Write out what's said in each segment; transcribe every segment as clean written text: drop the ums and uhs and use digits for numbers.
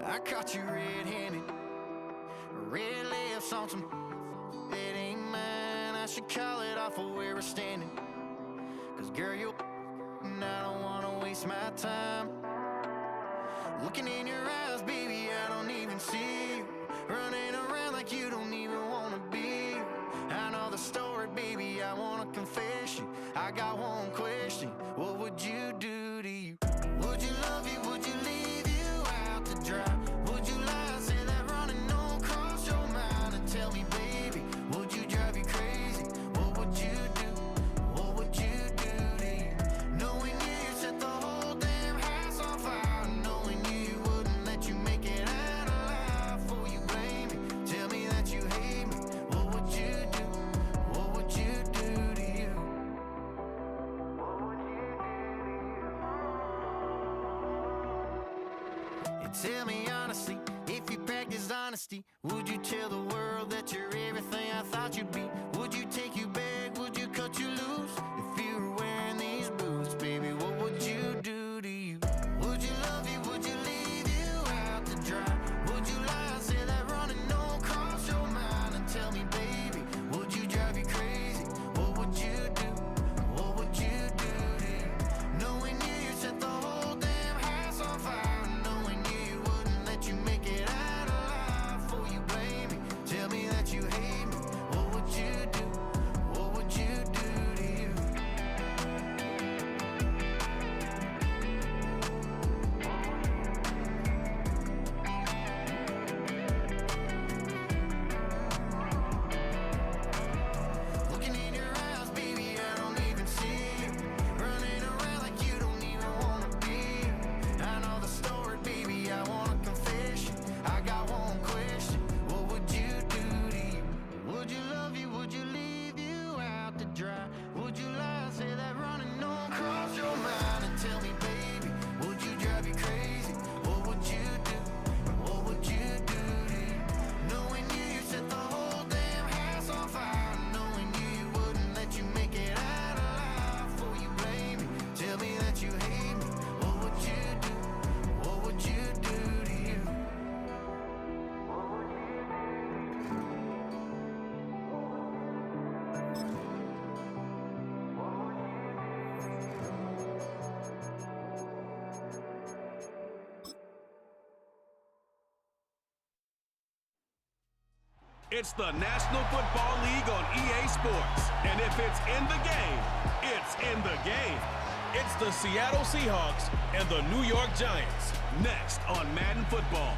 I caught you red-handed, red lips on some it ain't mine. I should call it off of where we're standing, 'cause girl, you and I don't wanna waste my time. Looking in your eyes, baby, I don't even see you. Running around like you don't even wanna be. I know the story, baby, I wanna confess you. I got one question, what would you do to you? Would you love you, would you leave you out to dry? Would you lie, say that running don't cross your mind? And tell me, baby, would you drive you crazy? What would you do? What would you do to you? Knowing you set the whole damn house on fire. Knowing you wouldn't let you make it out alive. For you blame me, tell me that you hate me. What would you do? What would you do to you? And tell me honestly, if you practiced honesty, would you tell the world that you're everything I thought you'd be? Would you take you back? Would you cut you loose? If you were wearing these boots, baby, what would you do to you? Would you love you? Would you leave you out to dry? Would you lie, say that running don't cross your mind? And tell me, baby, would you drive you crazy? What would you do? What would you do to you? Knowing you set the whole damn house on fire. Knowing you wouldn't let you make it out alive. For you blame me, tell me that you hate me. What would you do? What would you do to you? Looking in your eyes, baby, I don't even see you. Running around like you don't even wanna be. I know the story, baby, I wanna confess you. I got one question, what would you do to you? Would you love you, would you leave you out to dry? Would you lie, say that running don't cross your mind? And tell me, baby, would you drive you crazy? What would you do? What would you do to you? Knowing you set the whole damn house on fire. Knowing you wouldn't let you make it out alive. For you blame me, tell me that you hate me. What would you do? What would you do to you? It's the National Football League on EA Sports. And if it's in the game, it's in the game. It's the Seattle Seahawks and the New York Giants. Next on Madden Football.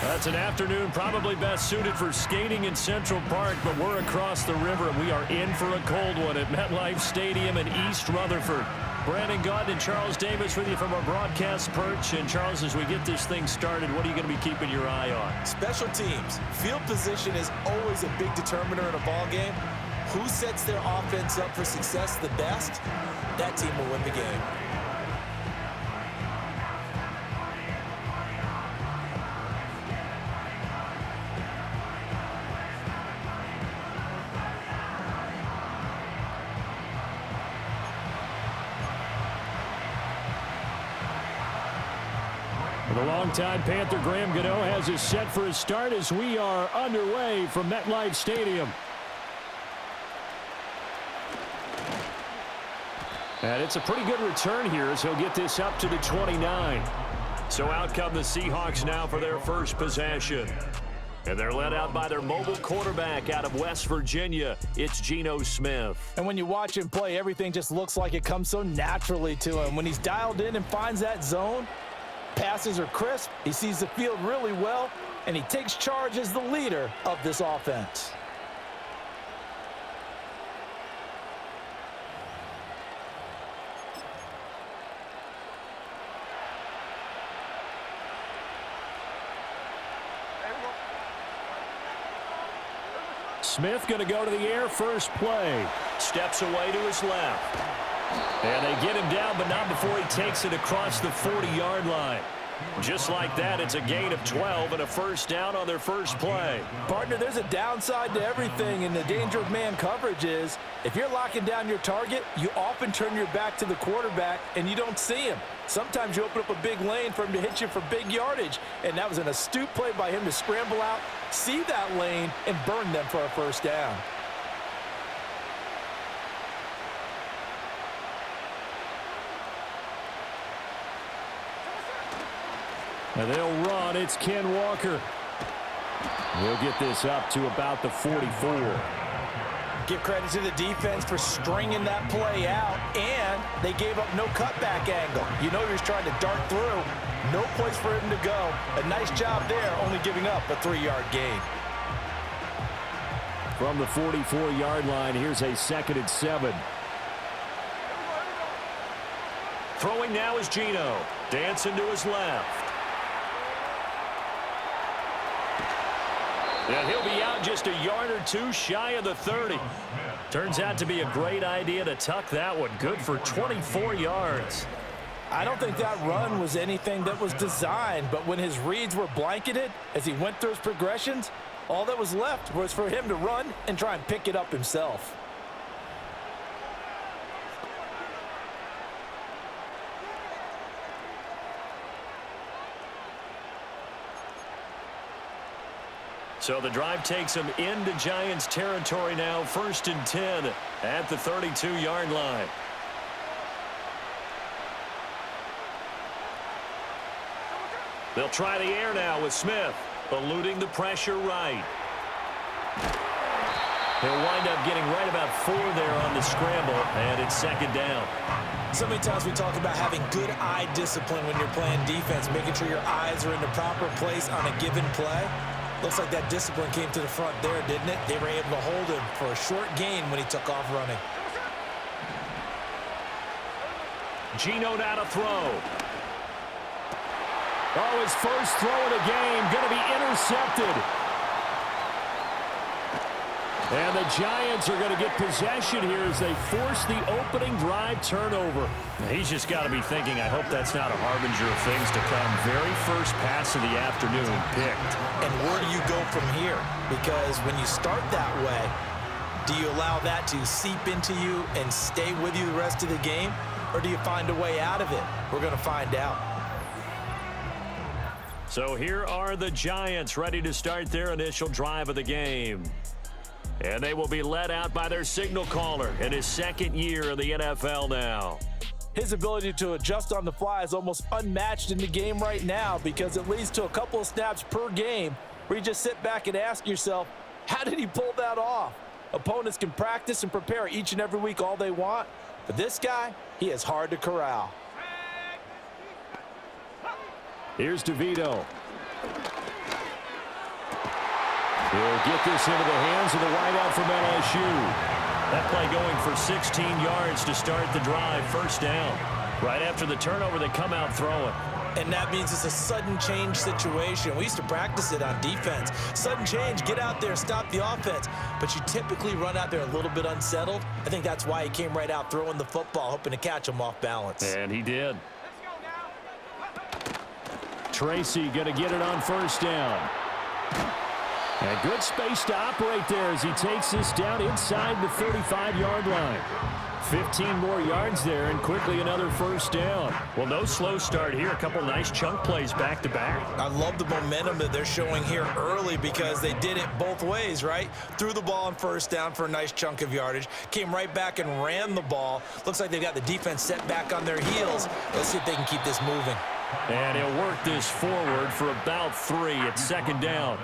That's an afternoon probably best suited for skating in Central Park, but we're across the river and we are in for a cold one at MedLife Stadium in East Rutherford. Brandon Gaunt and Charles Davis with you from our broadcast perch. And Charles, as we get this thing started, what are you going to be keeping your eye on? Special teams. Field position is always a big determiner in a ball game. Who sets their offense up for success the best, that team will win the game. The longtime Panther Graham Geno has us set for a start as we are underway from MetLife Stadium. And it's a pretty good return here as he'll get this up to the 29. So out come the Seahawks now for their first possession. And they're led out by their mobile quarterback out of West Virginia. It's Geno Smith. And when you watch him play, everything just looks like it comes so naturally to him. When he's dialed in and finds that zone, passes are crisp, he sees the field really well, and he takes charge as the leader of this offense. Smith going to go to the air first play. Steps away to his left. And they get him down, but not before he takes it across the 40-yard line. Just like that, it's a gain of 12 and a first down on their first play. Partner, there's a downside to everything, and the danger of man coverage is if you're locking down your target, you often turn your back to the quarterback and you don't see him. Sometimes you open up a big lane for him to hit you for big yardage, and that was an astute play by him to scramble out, see that lane, and burn them for a first down. And they'll run. It's Ken Walker. We'll get this up to about the 44. Give credit to the defense for stringing that play out, and they gave up no cutback angle. You know he was trying to dart through. No place for him to go. A nice job there, only giving up a 3-yard gain. From the 44-yard line, here's a 2nd and 7. Throwing now is Geno. Dancing to his left. And he'll be out just a yard or two shy of the 30. Turns out to be a great idea to tuck that one. Good for 24 yards. I don't think that run was anything that was designed, but when his reads were blanketed as he went through his progressions, all that was left was for him to run and try and pick it up himself. So the drive takes him into Giants territory now, 1st and 10 at the 32-yard line. They'll try the air now with Smith, eluding the pressure right. He'll wind up getting right about 4 there on the scramble, and it's 2nd down. So many times we talk about having good eye discipline when you're playing defense, making sure your eyes are in the proper place on a given play. Looks like that discipline came to the front there, didn't it? They were able to hold him for a short gain when he took off running. Geno now to throw. Oh, his first throw of the game going to be intercepted. And the Giants are going to get possession here as they force the opening drive turnover. He's just got to be thinking, I hope that's not a harbinger of things to come. Very first pass of the afternoon picked. And where do you go from here? Because when you start that way, do you allow that to seep into you and stay with you the rest of the game? Or do you find a way out of it? We're going to find out. So here are the Giants ready to start their initial drive of the game. And they will be led out by their signal caller in his 2nd year in the NFL now. His ability to adjust on the fly is almost unmatched in the game right now because it leads to a couple of snaps per game where you just sit back and ask yourself, how did he pull that off? Opponents can practice and prepare each and every week all they want, but this guy, he is hard to corral. Here's DeVito. He'll get this into the hands of the wideout from LSU. That play going for 16 yards to start the drive, 1st down. Right after the turnover, they come out throwing. And that means it's a sudden change situation. We used to practice it on defense. Sudden change, get out there, stop the offense. But you typically run out there a little bit unsettled. I think that's why he came right out throwing the football, hoping to catch him off balance. And he did. Tracy going to get it on 1st down. And good space to operate there as he takes this down inside the 35-yard line. 15 more yards there and quickly another 1st down. Well, no slow start here. A couple nice chunk plays back-to-back. I love the momentum that they're showing here early because they did it both ways, right? Threw the ball on 1st down for a nice chunk of yardage. Came right back and ran the ball. Looks like they've got the defense set back on their heels. Let's see if they can keep this moving. And he'll work this forward for about 3 at 2nd down.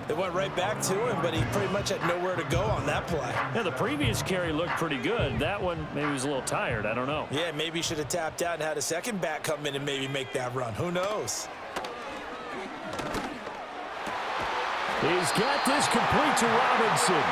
They went right back to him, but he pretty much had nowhere to go on that play. Yeah, the previous carry looked pretty good. That one, maybe he was a little tired. I don't know. Yeah, maybe he should have tapped out and had a second back come in and maybe make that run. Who knows? He's got this complete to Robinson.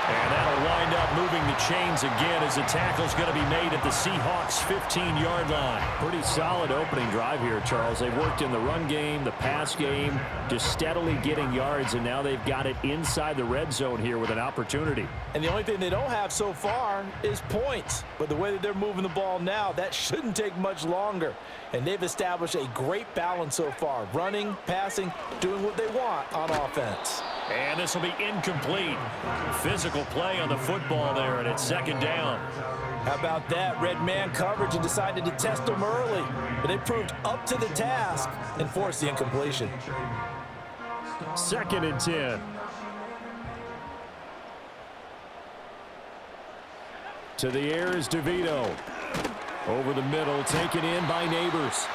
And that'll wind up moving the chains again as the tackle's going to be made at the Seahawks' 15-yard line. Pretty solid opening drive here, Charles. They've worked in the run game, the pass game, just steadily getting yards, and now they've got it inside the red zone here with an opportunity. And the only thing they don't have so far is points. But the way that they're moving the ball now, that shouldn't take much longer. And they've established a great balance so far. Running, passing, doing what they want on offense. And this will be incomplete. Physical play on the football there, and it's second down. How about that? Red man coverage and decided to test them early. But they proved up to the task and forced the incompletion. 2nd and 10. To the air is DeVito. Over the middle, taken in by Neighbors.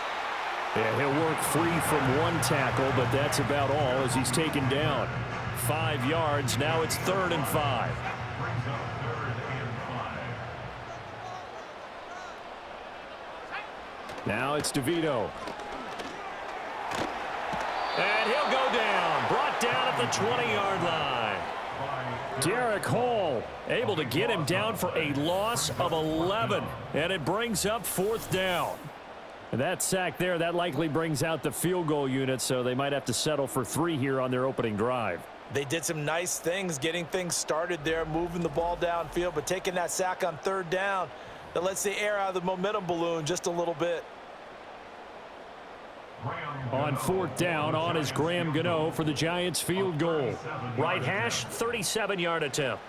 Yeah, he'll work free from one tackle, but that's about all as he's taken down. 5 yards. Now it's 3rd and 5. Now it's DeVito. And he'll go down. Brought down at the 20-yard line. Derek Hall able to get him down for a loss of 11. And it brings up 4th down. And that sack there, that likely brings out the field goal unit, so they might have to settle for 3 here on their opening drive. They did some nice things getting things started there, moving the ball downfield, but taking that sack on 3rd down, that lets the air out of the momentum balloon just a little bit. On 4th down, on is Graham Geno for the Giants field goal. Right hash, 37-yard attempt.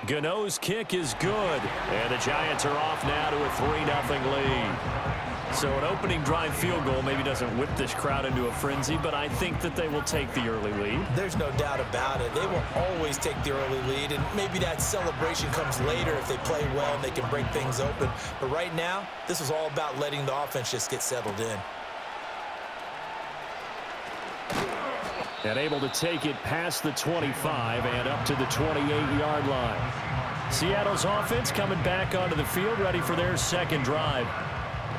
Gano's kick is good, and the Giants are off now to a 3-0 lead. So an opening drive field goal maybe doesn't whip this crowd into a frenzy, but I think that they will take the early lead. There's no doubt about it. They will always take the early lead, and maybe that celebration comes later if they play well and they can break things open. But right now, this is all about letting the offense just get settled in. And able to take it past the 25 and up to the 28-yard line. Seattle's offense coming back onto the field, ready for their 2nd drive.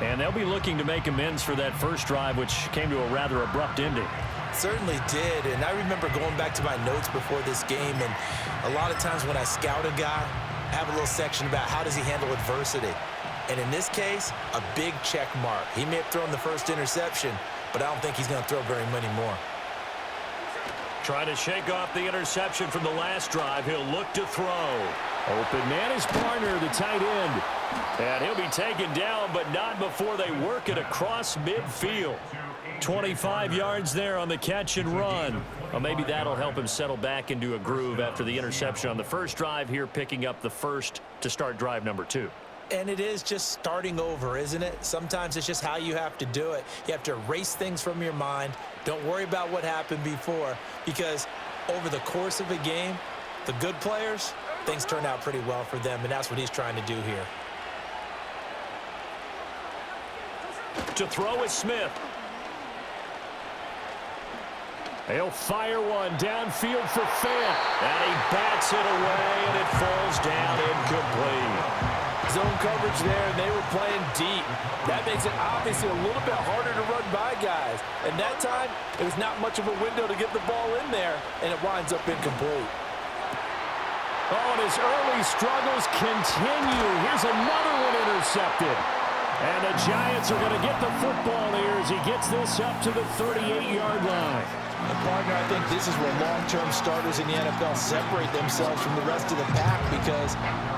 And they'll be looking to make amends for that first drive, which came to a rather abrupt ending. Certainly did, and I remember going back to my notes before this game, and a lot of times when I scout a guy, I have a little section about how does he handle adversity. And in this case, a big check mark. He may have thrown the first interception, but I don't think he's going to throw very many more. Trying to shake off the interception from the last drive. He'll look to throw. Open man is Barner, the tight end. And he'll be taken down, but not before they work it across midfield. 25 yards there on the catch and run. Well, maybe that'll help him settle back into a groove after the interception on the first drive here, picking up the first to start drive number 2. And it is just starting over, isn't it? Sometimes it's just how you have to do it. You have to erase things from your mind. Don't worry about what happened before, because over the course of a game, the good players, things turn out pretty well for them, and that's what he's trying to do here. To throw is Smith. He'll fire one downfield for Fant. And he bats it away, and it falls down incomplete. Zone coverage there, and they were playing deep. That makes it obviously a little bit harder to run by guys. And that time, it was not much of a window to get the ball in there, and it winds up incomplete. Oh, and his early struggles continue. Here's another one intercepted. And the Giants are going to get the football here as he gets this up to the 38-yard line. And partner, I think this is where long-term starters in the NFL separate themselves from the rest of the pack, because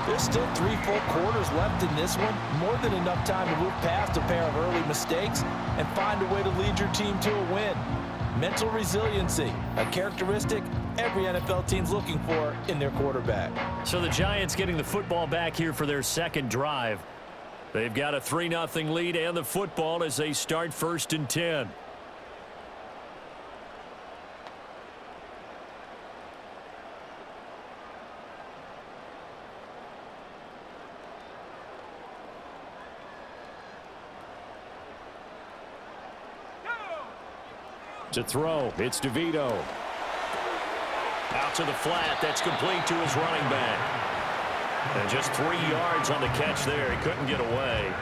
there's still 3 full quarters left in this one. More than enough time to move past a pair of early mistakes and find a way to lead your team to a win. Mental resiliency, a characteristic every NFL team's looking for in their quarterback. So the Giants getting the football back here for their 2nd drive. They've got a 3-0 lead and the football as they start 1st and 10. To throw, it's DeVito. Out to the flat, that's complete to his running back. And just 3 yards on the catch there, he couldn't get away.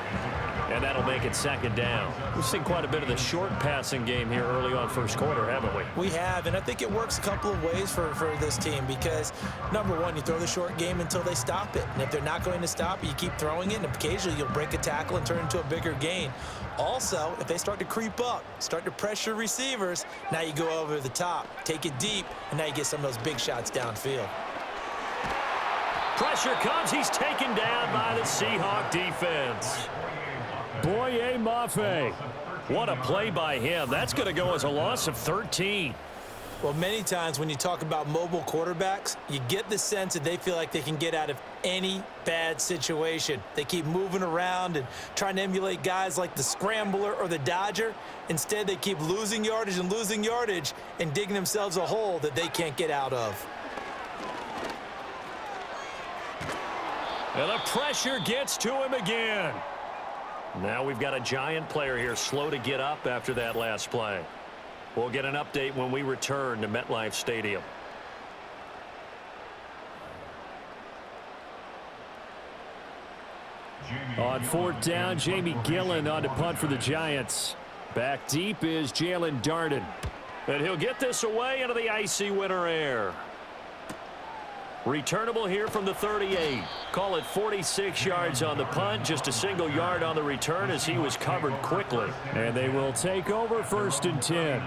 And that'll make it second down. We've seen quite a bit of the short passing game here early on first quarter, haven't we? We have, and I think it works a couple of ways for this team because, number one, you throw the short game until they stop it. And if they're not going to stop it, you keep throwing it, and occasionally you'll break a tackle and turn it into a bigger gain. Also, if they start to creep up, start to pressure receivers, now you go over the top, take it deep, and now you get some of those big shots downfield. Pressure comes. He's taken down by the Seahawk defense. Boye Mafe. What a play by him. That's going to go as a loss of 13. Well, many times when you talk about mobile quarterbacks, you get the sense that they feel like they can get out of any bad situation. They keep moving around and trying to emulate guys like the Scrambler or the Dodger. Instead, they keep losing yardage and digging themselves a hole that they can't get out of. And the pressure gets to him again. Now we've got a Giant player here slow to get up after that last play. We'll get an update when we return to MetLife Stadium. On fourth down, Jamie Gillen on to punt for the Giants. Back deep is Jalen Darden. And he'll get this away into the icy winter air. Returnable here from the 38. Call it 46 yards on the punt, just a single yard on the return as he was covered quickly. And they will take over first and 10.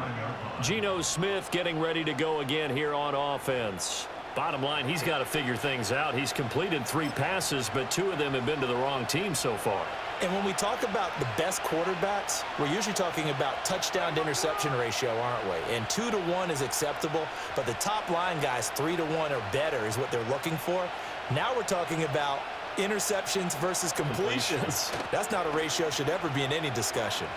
Geno Smith getting ready to go again here on offense. Bottom line, he's got to figure things out. He's completed 3 passes, but 2 of them have been to the wrong team so far. And when we talk about the best quarterbacks, we're usually talking about touchdown to interception ratio, aren't we? And 2 to 1 is acceptable, but the top line guys 3 to 1 or better is what they're looking for. Now we're talking about interceptions versus completions. That's not a ratio should ever be in any discussion.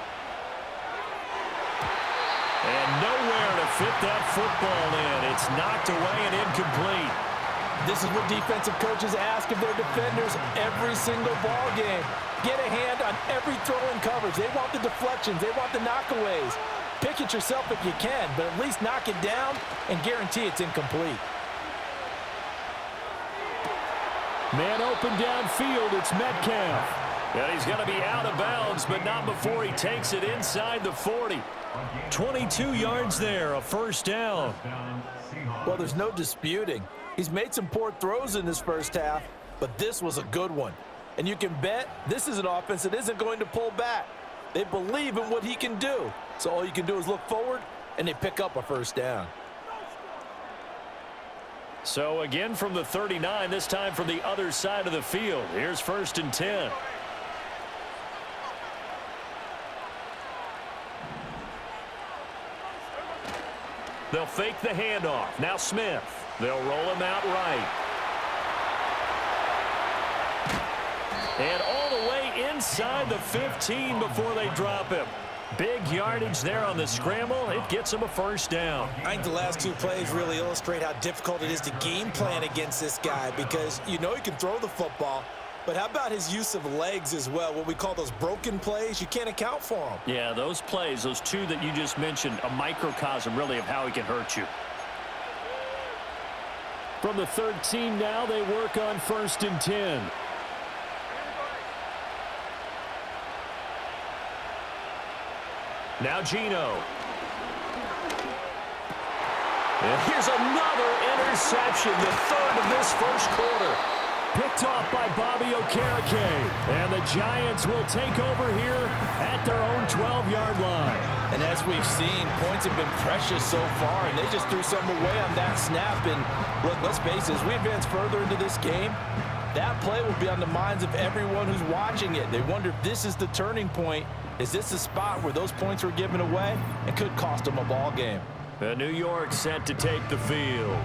And nowhere to fit that football in. It's knocked away and incomplete. This is what defensive coaches ask of their defenders every single ball game. Get a hand on every throw in coverage. They want the deflections. They want the knockaways. Pick it yourself if you can, but at least knock it down and guarantee it's incomplete. Man open downfield. It's Metcalf. And he's going to be out of bounds, but not before he takes it inside the 40. 22 yards there, a first down. Well, there's no disputing. He's made some poor throws in this first half, but this was a good one. And you can bet this is an offense that isn't going to pull back. They believe in what he can do. So all you can do is look forward, and they pick up a first down. So again from the 39, this time from the other side of the field. Here's first and 10. They'll fake the handoff. Now Smith. They'll roll him out right. And all the way inside the 15 before they drop him. Big yardage there on the scramble. It gets him a first down. I think the last 2 plays really illustrate how difficult it is to game plan against this guy because you know he can throw the football, but how about his use of legs as well? What we call those broken plays, you can't account for them. Yeah, those plays, those 2 that you just mentioned, a microcosm really of how he can hurt you. From the 13 now, they work on first and 10. Now Geno. And here's another interception, the 3rd of this first quarter. Picked off by Bobby Okereke. And the Giants will take over here at their own 12-yard line. And as we've seen, points have been precious so far, and they just threw some away on that snap. And look, let's face it, as we advance further into this game, that play will be on the minds of everyone who's watching it. They wonder if this is the turning point. Is this the spot where those points were given away? It could cost them a ball game. New York set to take the field.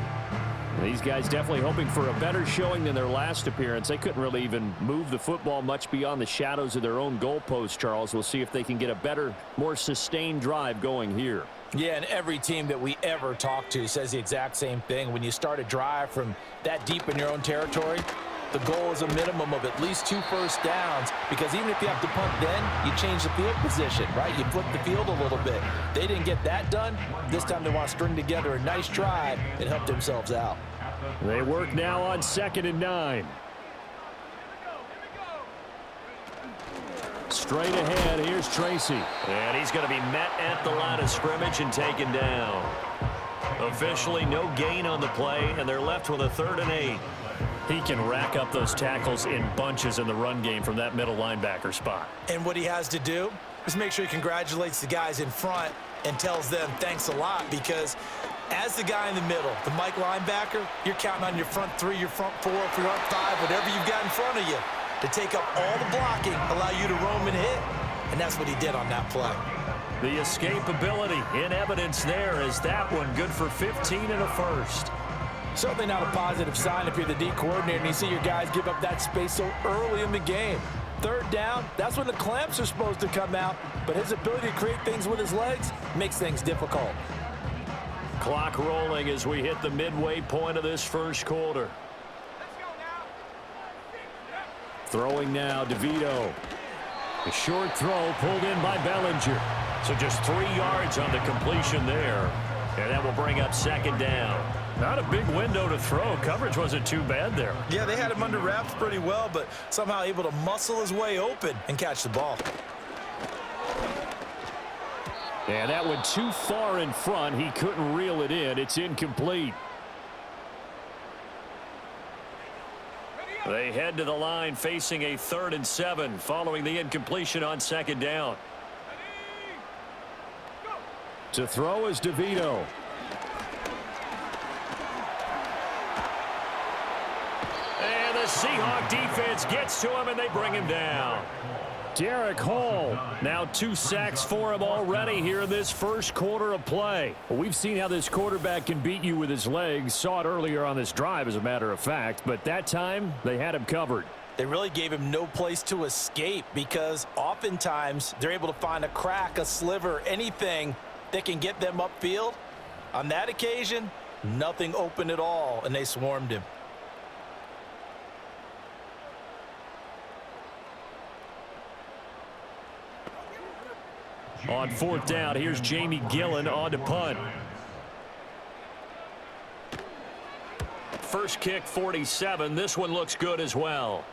These guys definitely hoping for a better showing than their last appearance. They couldn't really even move the football much beyond the shadows of their own goalpost, Charles. We'll see if they can get a better, more sustained drive going here. Yeah, and every team that we ever talk to says the exact same thing. When you start a drive from that deep in your own territory, the goal is a minimum of at least 2 first downs, because even if you have to punt then, you change the field position, right? You flip the field a little bit. They didn't get that done. This time they want to string together a nice drive and help themselves out. They work now on 2nd and 9. Straight ahead, here's Tracy. And he's going to be met at the line of scrimmage and taken down. Officially no gain on the play, and they're left with a 3rd and 8. He can rack up those tackles in bunches in the run game from that middle linebacker spot. And what he has to do is make sure he congratulates the guys in front and tells them thanks a lot, because as the guy in the middle, the Mike linebacker, you're counting on your front 3, your front 4, your front 5, whatever you've got in front of you to take up all the blocking, allow you to roam and hit. And that's what he did on that play. The escapability in evidence there is that one good for 15 and a first. Certainly not a positive sign if you're the D coordinator and you see your guys give up that space so early in the game. 3rd down, that's when the clamps are supposed to come out, but his ability to create things with his legs makes things difficult. Clock rolling as we hit the midway point of this first quarter. Throwing now, DeVito. A short throw pulled in by Bellinger. So just 3 yards on the completion there. And that will bring up 2nd down. Not a big window to throw. Coverage wasn't too bad there. Yeah, they had him under wraps pretty well, but somehow able to muscle his way open and catch the ball. And that went too far in front. He couldn't reel it in. It's incomplete. They head to the line facing a 3rd and 7 following the incompletion on 2nd down. To throw is DeVito. And the Seahawks defense gets to him and they bring him down. Derek Hall, now 2 sacks for him already here in this first quarter of play. Well, we've seen how this quarterback can beat you with his legs. Saw it earlier on this drive, as a matter of fact. But that time, they had him covered. They really gave him no place to escape, because oftentimes they're able to find a crack, a sliver, anything that can get them upfield. On that occasion, nothing open at all, and they swarmed him. On 4th down, here's Jamie Gillen on to punt. First kick, 47. This one looks good as well.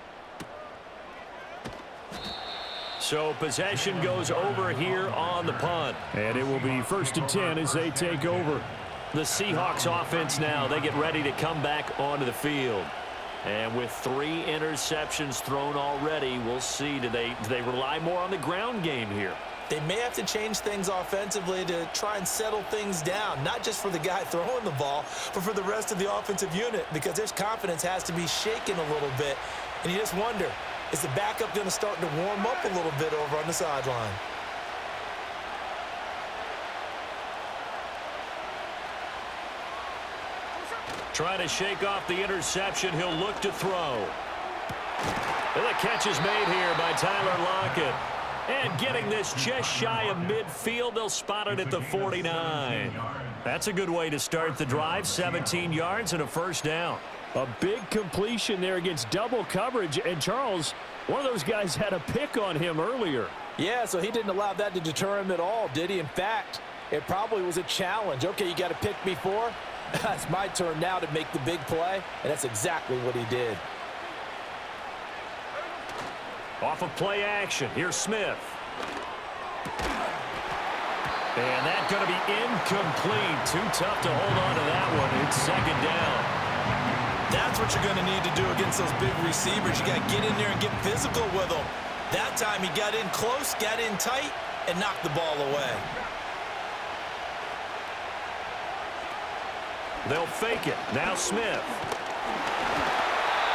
So possession goes over here on the punt. And it will be 1st and 10 as they take over. The Seahawks offense now, they get ready to come back onto the field. And with 3 interceptions thrown already, we'll see, do they rely more on the ground game here? They may have to change things offensively to try and settle things down, not just for the guy throwing the ball, but for the rest of the offensive unit, because their confidence has to be shaken a little bit. And you just wonder, is the backup going to start to warm up a little bit over on the sideline? Trying to shake off the interception. He'll look to throw. And the catch is made here by Tyler Lockett. And getting this just shy of midfield, they'll spot it at the 49. That's a good way to start the drive. 17 yards and a 1st down. A big completion there against double coverage. And Charles, one of those guys had a pick on him earlier. Yeah, so he didn't allow that to deter him at all, did he? In fact, it probably was a challenge. Okay, you got to pick me 4. It's my turn now to make the big play, and that's exactly what he did. Off of play action, here's Smith. And that's going to be incomplete. Too tough to hold on to that one. It's 2nd down. That's what you're going to need to do against those big receivers. You got to get in there and get physical with them. That time he got in close, got in tight, and knocked the ball away. They'll fake it. Now Smith.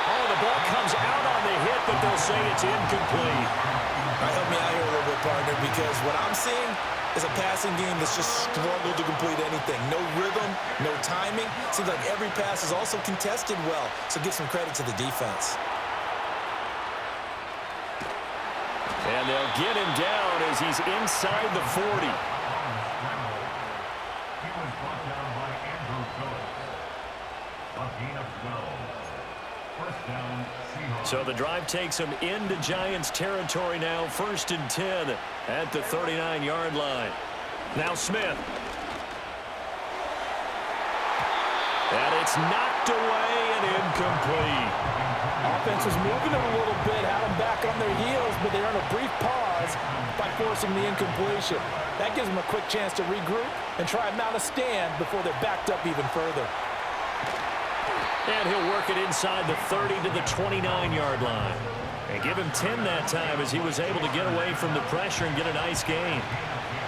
Oh, the ball comes out on the hit, but they'll say it's incomplete. All right, help me out here a little bit, partner, because what I'm seeing is a passing game that's just struggled to complete anything. No rhythm, no timing. Seems like every pass is also contested well, so give some credit to the defense. And they'll get him down as he's inside the 40. So the drive takes him into Giants territory now. 1st and 10 at the 39-yard line. Now Smith. And it's knocked away and incomplete. Offense was moving it a little bit, had them back on their heels, but they're in a brief pause. was by forcing the incompletion. That gives them a quick chance to regroup and try and mount a stand before they're backed up even further. And he'll work it inside the 30 to the 29-yard line. And give him 10 that time as he was able to get away from the pressure and get a nice gain.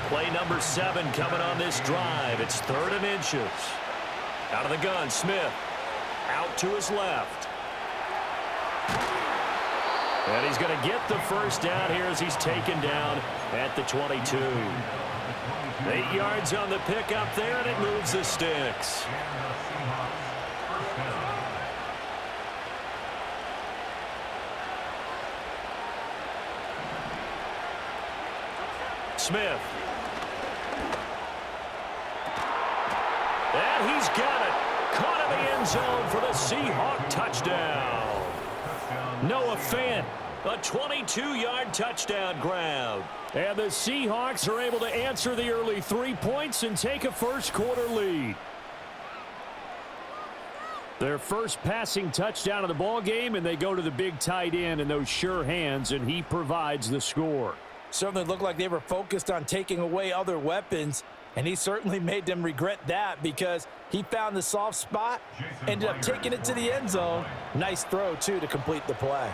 Play number 7 coming on this drive. It's 3rd and inches. Out of the gun, Smith. Out to his left. And he's going to get the first down here as he's taken down at the 22. 8 yards on the pickup there, and it moves the sticks. Smith. And he's got it. Caught in the end zone for the Seahawks touchdown. Noah Fant, a 22-yard touchdown grab. And the Seahawks are able to answer the early 3 points and take a first-quarter lead. Their first passing touchdown of the ball game, and they go to the big tight end in those sure hands, and he provides the score. Certainly looked like they were focused on taking away other weapons, and he certainly made them regret that because he found the soft spot, ended up taking it to the end zone. Nice throw, too, to complete the play.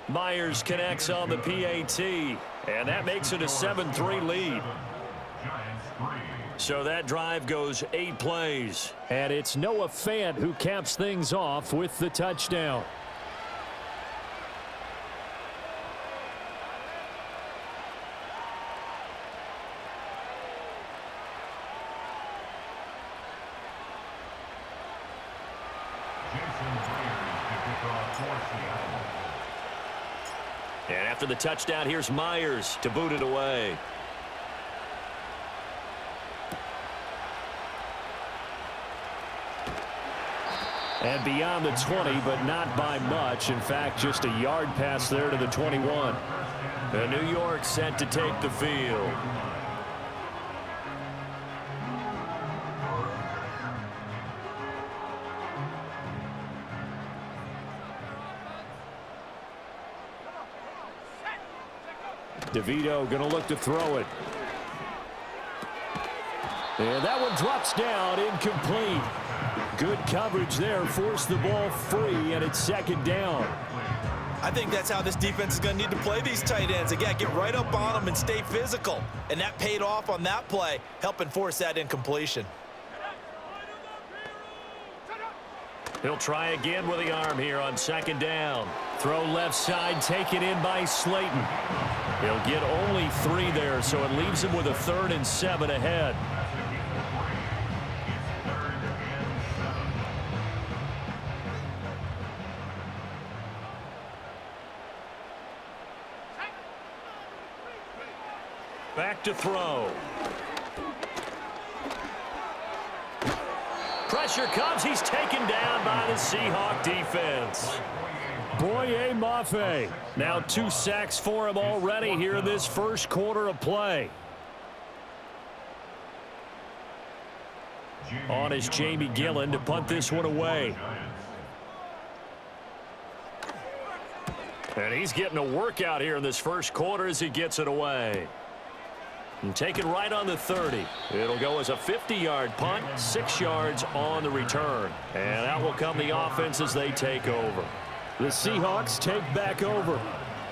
Myers connects on the PAT, and that makes it a 7-3 lead. So that drive goes 8 plays. And it's Noah Fant who caps things off with the touchdown. And after the touchdown, here's Myers to boot it away. And beyond the 20, but not by much. In fact, just a yard pass there to the 21. And New York set to take the field. DeVito going to look to throw it. And that one drops down, incomplete. Good coverage there, forced the ball free, and it's 2nd down. I think that's how this defense is going to need to play these tight ends. Again, get right up on them and stay physical. And that paid off on that play, helping force that incompletion. He'll try again with the arm here on 2nd down. Throw left side, taken in by Slayton. He'll get only 3 there, so it leaves him with a 3rd and 7 ahead. Back to throw. Pressure comes. He's taken down by the Seahawks defense. Boye Mafe. Now 2 sacks for him already here in this first quarter of play. On is Jamie Gillen to punt this one away. And he's getting a workout here in this first quarter as he gets it away. And taken right on the 30. It'll go as a 50-yard punt, 6 yards on the return. And out will come the offense as they take over. The Seahawks take back over.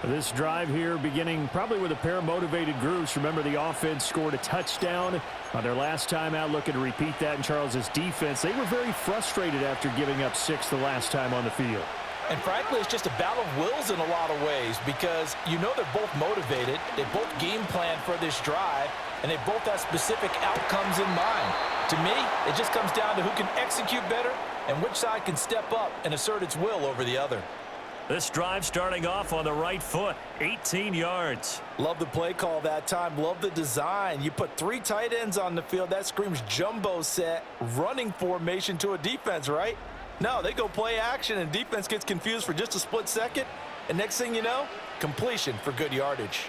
This drive here beginning probably with a pair of motivated groups. Remember, the offense scored a touchdown on their last time out, looking to repeat that in Charles's defense. They were very frustrated after giving up 6 the last time on the field. And frankly, it's just a battle of wills in a lot of ways because you know they're both motivated, they both game plan for this drive, and they both have specific outcomes in mind. To me, it just comes down to who can execute better and which side can step up and assert its will over the other. This drive starting off on the right foot, 18 yards. Love the play call that time. Love the design. You put 3 tight ends on the field. That screams jumbo set, running formation to a defense, right? No, they go play action, and defense gets confused for just a split second. And next thing you know, completion for good yardage.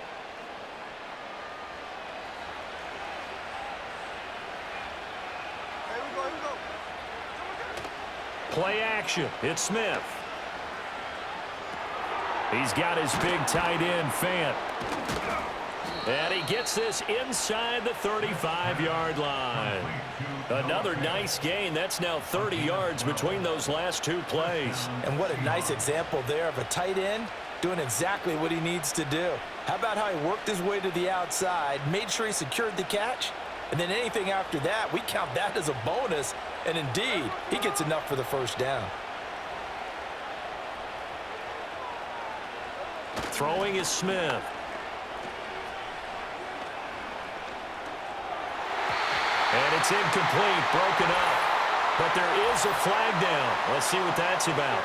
Play action. It's Smith. He's got his big tight end, Fant. And he gets this inside the 35-yard line. Another nice gain. That's now 30 yards between those last two plays. And what a nice example there of a tight end doing exactly what he needs to do. How about how he worked his way to the outside, made sure he secured the catch, and then anything after that, we count that as a bonus. And indeed, he gets enough for the first down. Throwing is Smith. And it's incomplete, broken up. But there is a flag down. Let's see what that's about.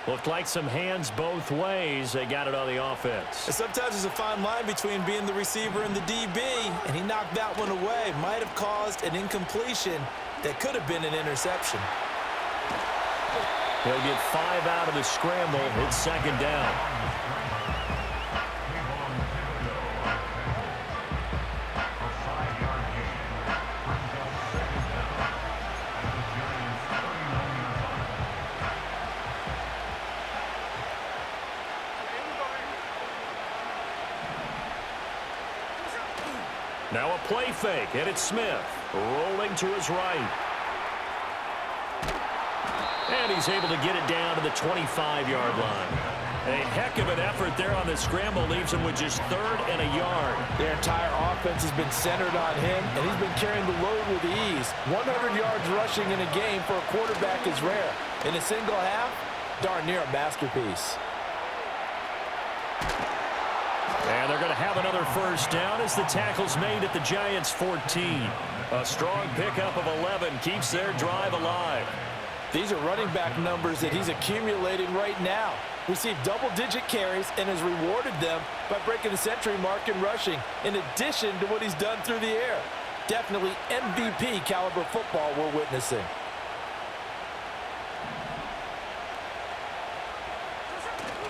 Looked like some hands both ways. They got it on the offense. And sometimes there's a fine line between being the receiver and the DB, and he knocked that one away. Might have caused an incompletion that could have been an interception. He'll get 5 out of the scramble. It's second down. Now a play fake, and it's Smith rolling to his right. And he's able to get it down to the 25-yard line. A heck of an effort there on the scramble. Leaves him with just 3rd and a yard. Their entire offense has been centered on him, and he's been carrying the load with ease. 100 yards rushing in a game for a quarterback is rare. In a single half, darn near a masterpiece. And they're going to have another first down as the tackle's made at the Giants' 14. A strong pickup of 11 keeps their drive alive. These are running back numbers that he's accumulating right now. Received double-digit carries and has rewarded them by breaking the century mark in rushing, in addition to what he's done through the air. Definitely MVP caliber football we're witnessing.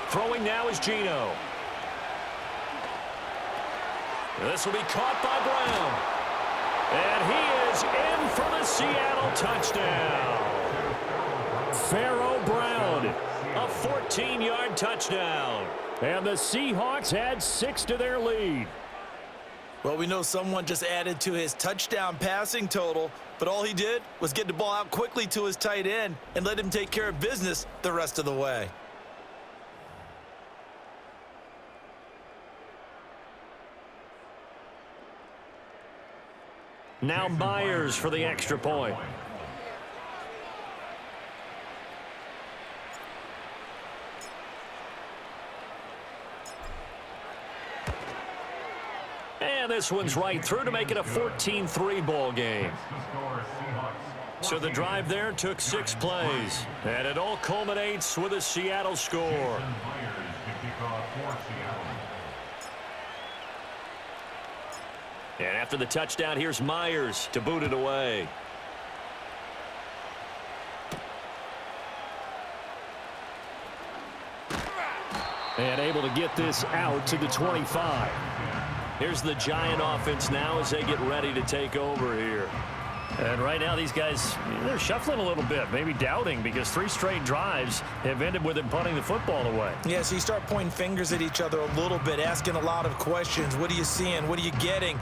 Throwing now is Geno. This will be caught by Brown. And he is in for the Seattle touchdown. Pharaoh Brown, a 14-yard touchdown. And the Seahawks add 6 to their lead. Well, we know someone just added to his touchdown passing total, but all he did was get the ball out quickly to his tight end and let him take care of business the rest of the way. Now Myers for the extra point. And this one's right through to make it a 14-3 ball game. So the drive there took 6 plays. And it all culminates with a Seattle score. And after the touchdown, here's Myers to boot it away. And able to get this out to the 25. Here's the Giant offense now as they get ready to take over here. And right now these guys, they're shuffling a little bit, maybe doubting, because 3 straight drives have ended with them punting the football away. Yeah, so you start pointing fingers at each other a little bit, asking a lot of questions. What are you seeing? What are you getting?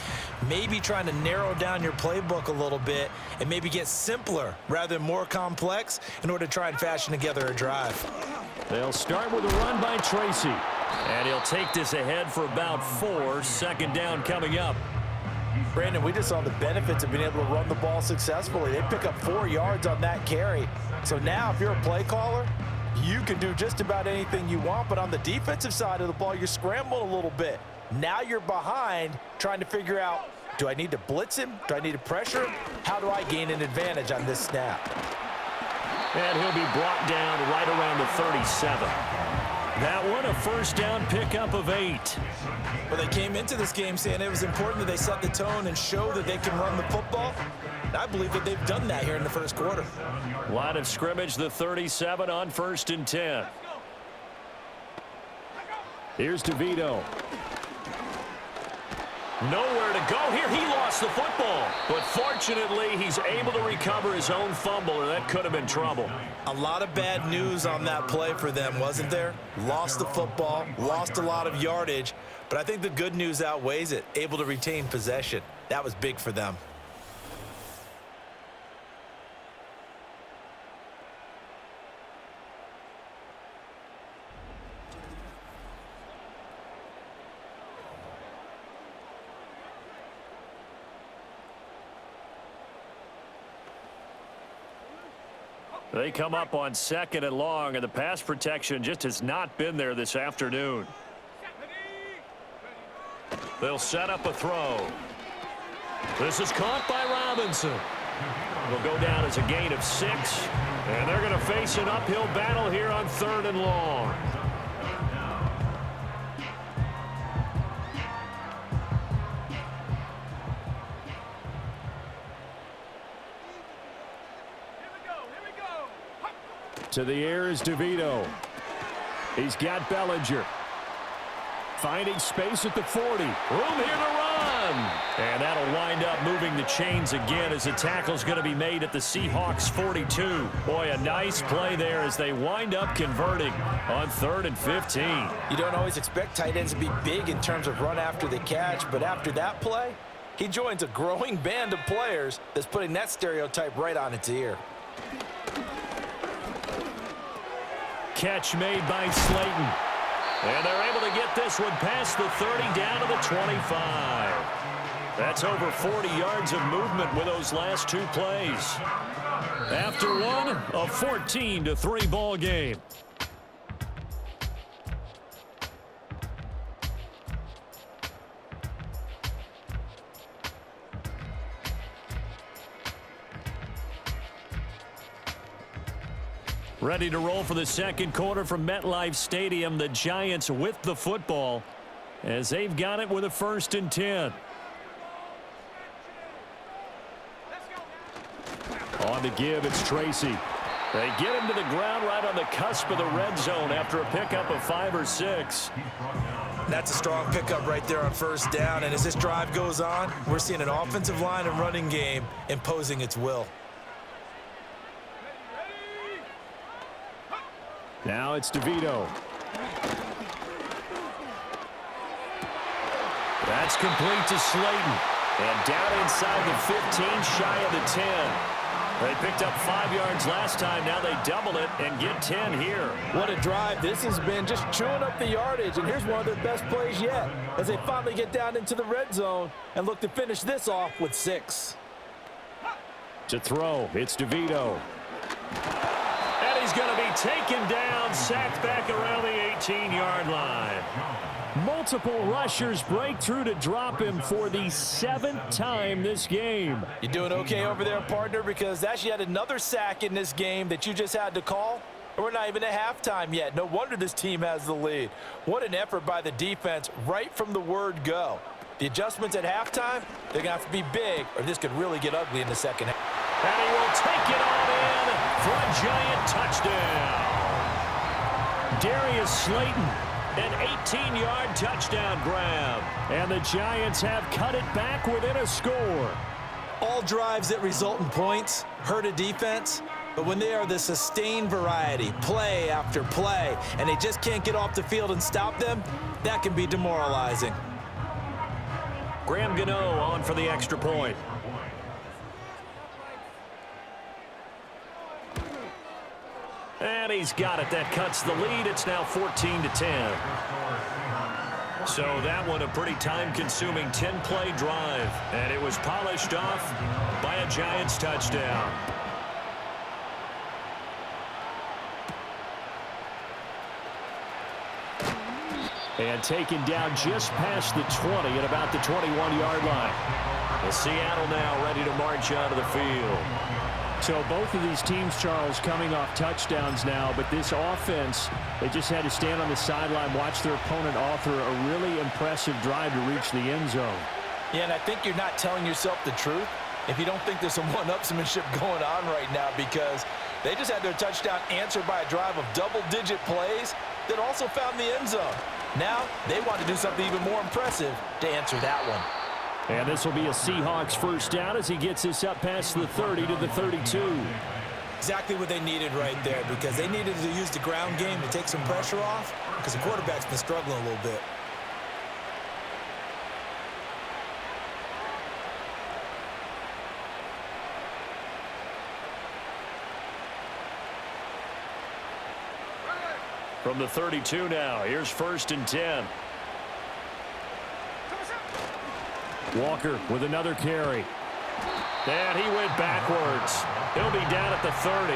Maybe trying to narrow down your playbook a little bit and maybe get simpler rather than more complex in order to try and fashion together a drive. They'll start with a run by Tracy. And he'll take this ahead for about 4. Second down coming up. Brandon, we just saw the benefits of being able to run the ball successfully. They pick up 4 yards on that carry. So now if you're a play caller, you can do just about anything you want. But on the defensive side of the ball, you're scrambling a little bit. Now you're behind trying to figure out, do I need to blitz him? Do I need to pressure him? How do I gain an advantage on this snap? And he'll be brought down right around the 37. That one, a first down pickup of 8. Well, they came into this game saying it was important that they set the tone and show that they can run the football. And I believe that they've done that here in the first quarter. Line of scrimmage, the 37 on 1st and 10. Here's DeVito. Nowhere to go here. He lost the football. But fortunately, he's able to recover his own fumble, or that could have been trouble. A lot of bad news on that play for them, wasn't there? Lost the football, lost a lot of yardage, but I think the good news outweighs it. Able to retain possession. That was big for them. They come up on 2nd and long, and the pass protection just has not been there this afternoon. They'll set up a throw. This is caught by Robinson. Will go down as a gain of 6, and they're going to face an uphill battle here on 3rd and long. To the air is DeVito. He's got Bellinger. Finding space at the 40. Room here to run. And that'll wind up moving the chains again as the tackle's going to be made at the Seahawks 42. Boy, a nice play there as they wind up converting on 3rd and 15. You don't always expect tight ends to be big in terms of run after the catch, but after that play, he joins a growing band of players that's putting that stereotype right on its ear. Catch made by Slayton. And they're able to get this one past the 30 down to the 25. That's over 40 yards of movement with those last 2 plays. After one, a 14-3 ball game. Ready to roll for the second quarter from MetLife Stadium. The Giants with the football as they've got it with a 1st and 10. On the give, it's Tracy. They get him to the ground right on the cusp of the red zone after a pickup of 5 or 6. That's a strong pickup right there on 1st down, and as this drive goes on, we're seeing an offensive line and running game imposing its will. Now it's DeVito. That's complete to Slayton. And down inside the 15, shy of the 10. They picked up 5 yards last time. Now they double it and get 10 here. What a drive this has been, just chewing up the yardage. And here's one of their best plays yet as they finally get down into the red zone and look to finish this off with 6. To throw, it's DeVito. And he's going to be taken down, sacked back around the 18-yard line. Multiple rushers break through to drop him for the 7th time this game. You doing okay over there, partner? Because that's yet another sack in this game that you just had to call. We're not even at halftime yet. No wonder this team has the lead. What an effort by the defense right from the word go. The adjustments at halftime, they're going to have to be big, or this could really get ugly in the second half. And he will take it on in for a Giant touchdown. Darius Slayton, an 18-yard touchdown grab. And the Giants have cut it back within a score. All drives that result in points hurt a defense, but when they are the sustained variety, play after play, and they just can't get off the field and stop them, that can be demoralizing. Geno on for the extra point. And he's got it. That cuts the lead. It's now 14-10. So that one a pretty time-consuming 10-play drive. And it was polished off by a Giants touchdown. And taken down just past the 20 at about the 21-yard line. And Seattle now ready to march out of the field. So both of these teams, Charles, coming off touchdowns now, but this offense, they just had to stand on the sideline, watch their opponent author a really impressive drive to reach the end zone. Yeah, and I think you're not telling yourself the truth if you don't think there's some one-upsmanship going on right now, because they just had their touchdown answered by a drive of double-digit plays that also found the end zone. Now they want to do something even more impressive to answer that one. And this will be a Seahawks first down as he gets this up past the 30 to the 32. Exactly what they needed right there, because they needed to use the ground game to take some pressure off, because the quarterback's been struggling a little bit. From the 32 now, here's 1st and 10. Walker with another carry. And he went backwards. He'll be down at the 30.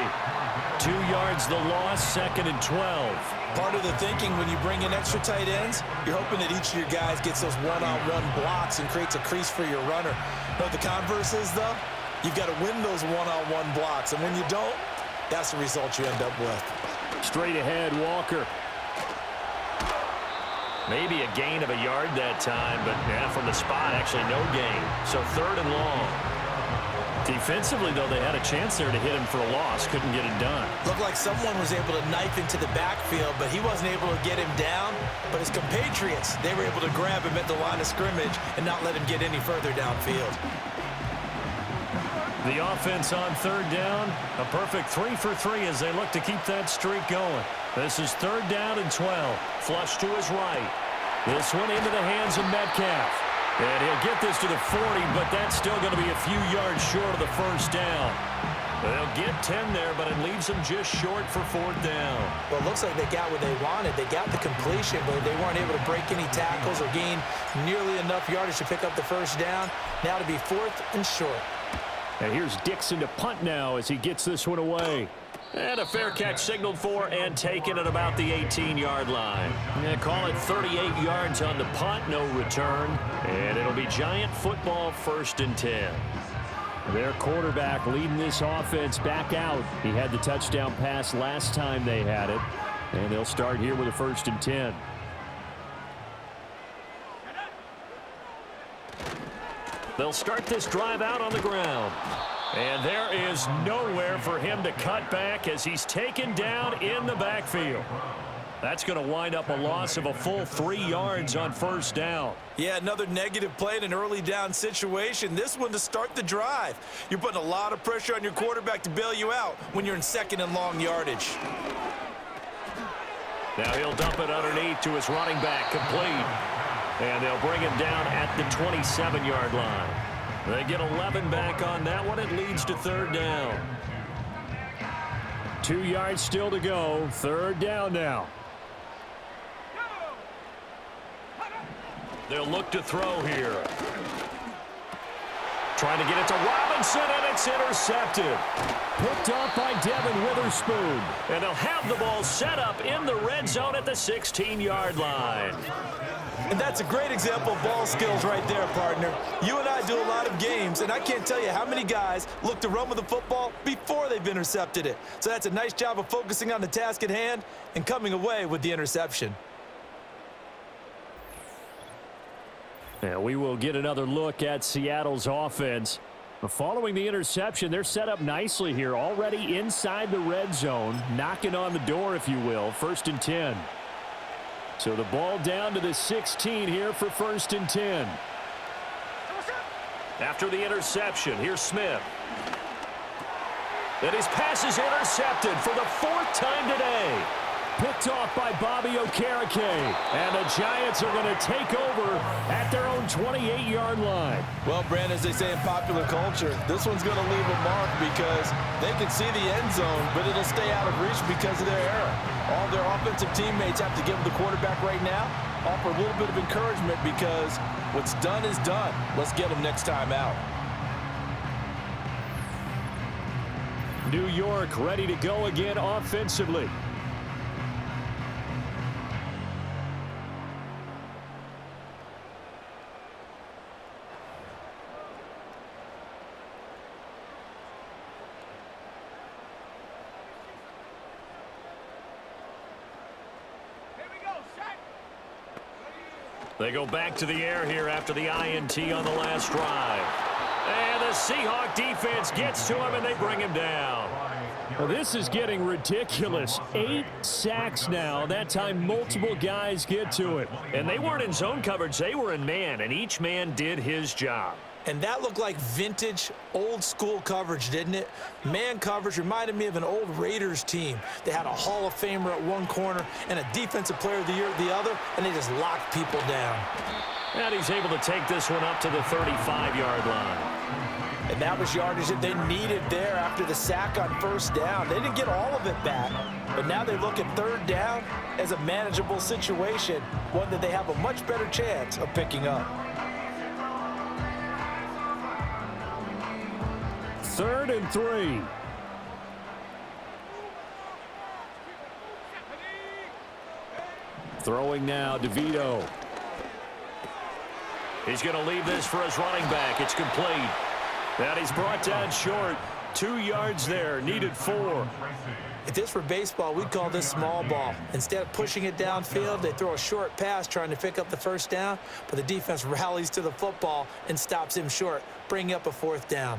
2 yards the loss, 2nd and 12. Part of the thinking when you bring in extra tight ends, you're hoping that each of your guys gets those one-on-one blocks and creates a crease for your runner. But the converse is, though, you've got to win those one-on-one blocks. And when you don't, that's the result you end up with. Straight ahead, Walker. Maybe a gain of a yard that time, but from the spot, actually no gain. So 3rd and long. Defensively, though, they had a chance there to hit him for a loss. Couldn't get it done. Looked like someone was able to knife into the backfield, but he wasn't able to get him down. But his compatriots, they were able to grab him at the line of scrimmage and not let him get any further downfield. The offense on 3rd down, a perfect 3 for 3 as they look to keep that streak going. This is 3rd down and 12. Flush to his right. This one into the hands of Metcalf. And he'll get this to the 40, but that's still going to be a few yards short of the 1st down. They'll get 10 there, but it leaves them just short for 4th down. Well, it looks like they got what they wanted. They got the completion, but they weren't able to break any tackles or gain nearly enough yardage to pick up the 1st down. Now to be 4th and short. And here's Dixon to punt now as he gets this one away. And a fair catch signaled for and taken at about the 18-yard line. Yeah, call it 38 yards on the punt, no return. And it'll be Giant football, 1st and 10. Their quarterback leading this offense back out. He had the touchdown pass last time they had it. And they'll start here with a 1st and 10. They'll start this drive out on the ground. And there is nowhere for him to cut back as he's taken down in the backfield. That's going to wind up a loss of a full 3 yards on 1st down. Yeah, another negative play in an early down situation. This one to start the drive. You're putting a lot of pressure on your quarterback to bail you out when you're in 2nd and long yardage. Now he'll dump it underneath to his running back, complete. And they'll bring him down at the 27-yard line. They get 11 back on that one. It leads to 3rd down. 2 yards still to go. 3rd down now. They'll look to throw here. Trying to get it to Robinson, and it's intercepted. Picked off by Devin Witherspoon. And they'll have the ball set up in the red zone at the 16-yard line. And that's a great example of ball skills right there, partner. You and I do a lot of games, and I can't tell you how many guys look to run with the football before they've intercepted it. So that's a nice job of focusing on the task at hand and coming away with the interception. And we will get another look at Seattle's offense. Following the interception, they're set up nicely here, already inside the red zone, knocking on the door, if you will. 1st and 10. So the ball down to the 16 here for 1st and 10. After the interception, here's Smith. And his pass is intercepted for the 4th time today. Picked off by Bobby Okereke. And the Giants are going to take over at their own 28-yard line. Well, Brand, as they say in popular culture, this one's going to leave a mark because they can see the end zone, but it'll stay out of reach because of their error. All their offensive teammates have to give the quarterback right now, offer a little bit of encouragement because what's done is done. Let's get them next time out. New York ready to go again offensively. They go back to the air here after the INT on the last drive. And the Seahawk defense gets to him, and they bring him down. Well, this is getting ridiculous. 8 sacks now. That time, multiple guys get to it. And they weren't in zone coverage. They were in man, and each man did his job. And that looked like vintage, old-school coverage, didn't it? Man coverage reminded me of an old Raiders team. They had a Hall of Famer at one corner and a Defensive Player of the Year at the other, and they just locked people down. And he's able to take this one up to the 35-yard line. And that was yardage that they needed there after the sack on first down. They didn't get all of it back, but now they look at third down as a manageable situation, one that they have a much better chance of picking up. 3rd and 3. Throwing now, DeVito. He's going to leave this for his running back. It's complete. And he's brought down short. 2 yards there, needed 4. If this were baseball, we'd call this small ball. Instead of pushing it downfield, they throw a short pass trying to pick up the first down, but the defense rallies to the football and stops him short, bringing up a 4th down.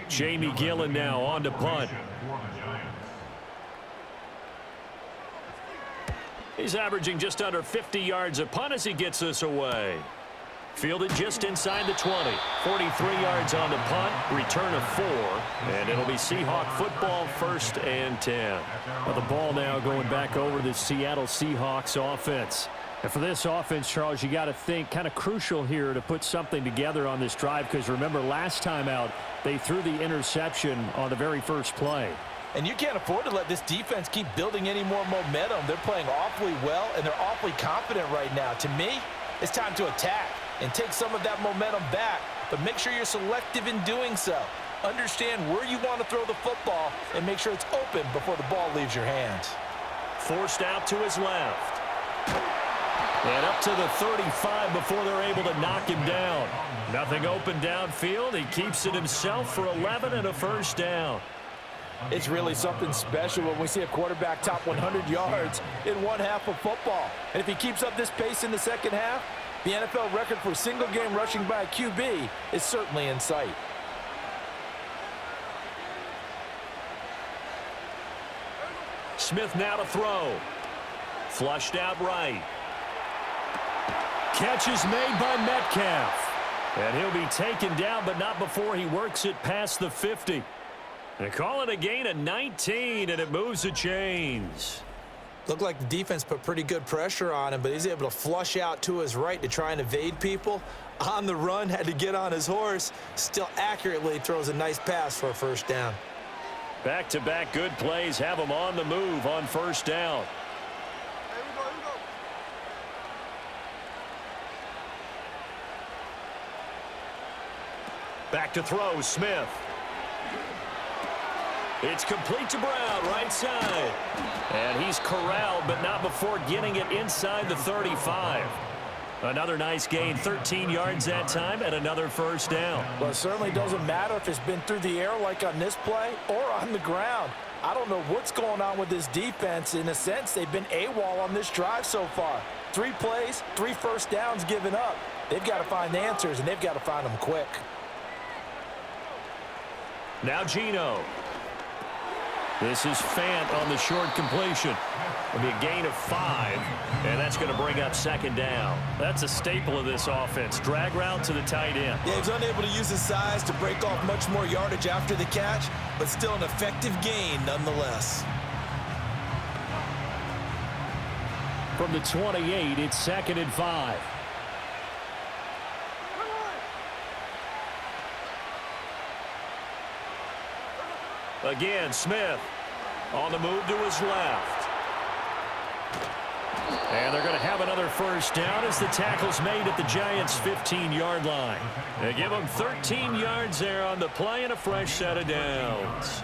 Jamie Gillen now on to punt. He's averaging just under 50 yards a punt as he gets this away. Fielded just inside the 20. 43 yards on the punt. Return of 4. And it'll be Seahawk football, 1st and 10. Well, the ball now going back over the Seattle Seahawks offense. And for this offense, Charles, you got to think kind of crucial here to put something together on this drive, because remember last time out, they threw the interception on the very first play. And you can't afford to let this defense keep building any more momentum. They're playing awfully well, and they're awfully confident right now. To me, it's time to attack and take some of that momentum back, but make sure you're selective in doing so. Understand where you want to throw the football and make sure it's open before the ball leaves your hands. Forced out to his left. And up to the 35 before they're able to knock him down. Nothing open downfield. He keeps it himself for 11 and a 1st down. It's really something special when we see a quarterback top 100 yards in one half of football. And if he keeps up this pace in the second half, the NFL record for single-game rushing by a QB is certainly in sight. Smith now to throw. Flushed out right. Catch is made by Metcalf. And he'll be taken down, but not before he works it past the 50. And call it a gain of 19, and it moves the chains. Looked like the defense put pretty good pressure on him, but he's able to flush out to his right to try and evade people. On the run, had to get on his horse. Still accurately throws a nice pass for a 1st down. Back-to-back good plays have him on the move on 1st down. Back to throw, Smith. It's complete to Brown, right side. And he's corralled, but not before getting it inside the 35. Another nice gain, 13 yards that time, and another 1st down. Well, it certainly doesn't matter if it's been through the air like on this play or on the ground. I don't know what's going on with this defense. In a sense, they've been AWOL on this drive so far. 3 plays, 3 1st downs given up. They've got to find answers, and they've got to find them quick. Now Geno. This is Fant on the short completion. It'll be a gain of 5, and that's going to bring up 2nd down. That's a staple of this offense. Drag route to the tight end. Yeah, he's unable to use his size to break off much more yardage after the catch, but still an effective gain nonetheless. From the 28, it's 2nd and 5. Again, Smith on the move to his left. And they're going to have another 1st down as the tackle's made at the Giants' 15-yard line. They give him 13 yards there on the play and a fresh set of downs.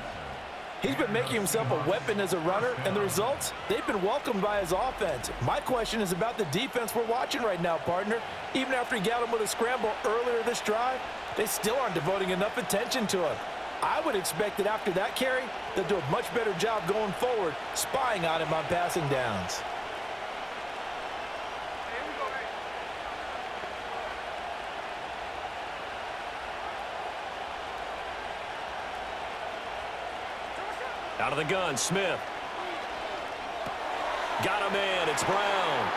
He's been making himself a weapon as a runner, and the results, they've been welcomed by his offense. My question is about the defense we're watching right now, partner. Even after he got him with a scramble earlier this drive, they still aren't devoting enough attention to him. I would expect that after that carry, they'll do a much better job going forward, spying on him on passing downs. Out of the gun, Smith. Got a man, it's Brown.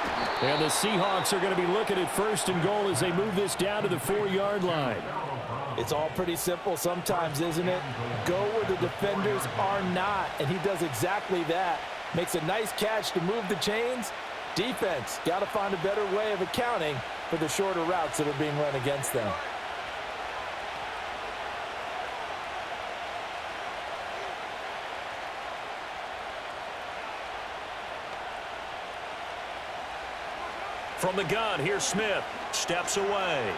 And the Seahawks are going to be looking at 1st and goal as they move this down to the 4-yard line. It's all pretty simple sometimes, isn't it? Go where the defenders are not, and he does exactly that. Makes a nice catch to move the chains. Defense, got to find a better way of accounting for the shorter routes that are being run against them. From the gun, here's Smith. Steps away.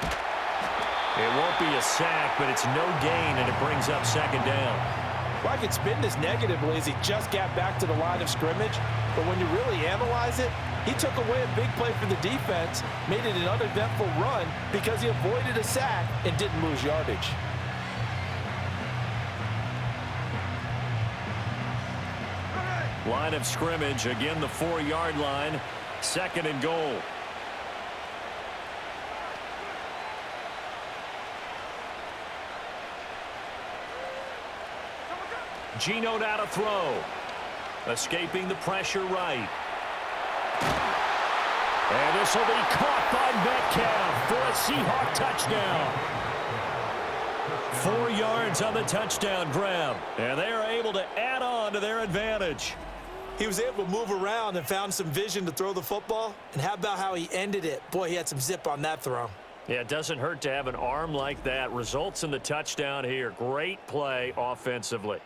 It won't be a sack, but it's no gain, and it brings up 2nd down. Well, I could spin this negatively as he just got back to the line of scrimmage, but when you really analyze it, he took away a big play for the defense, made it an uneventful run because he avoided a sack and didn't lose yardage. Line of scrimmage, again the 4-yard line, 2nd and goal. Geno now to throw. Escaping the pressure right. And this will be caught by Metcalf for a Seahawk touchdown. 4 yards on the touchdown grab. And they are able to add on to their advantage. He was able to move around and found some vision to throw the football. And how about how he ended it? Boy, he had some zip on that throw. Yeah, it doesn't hurt to have an arm like that. Results in the touchdown here. Great play offensively.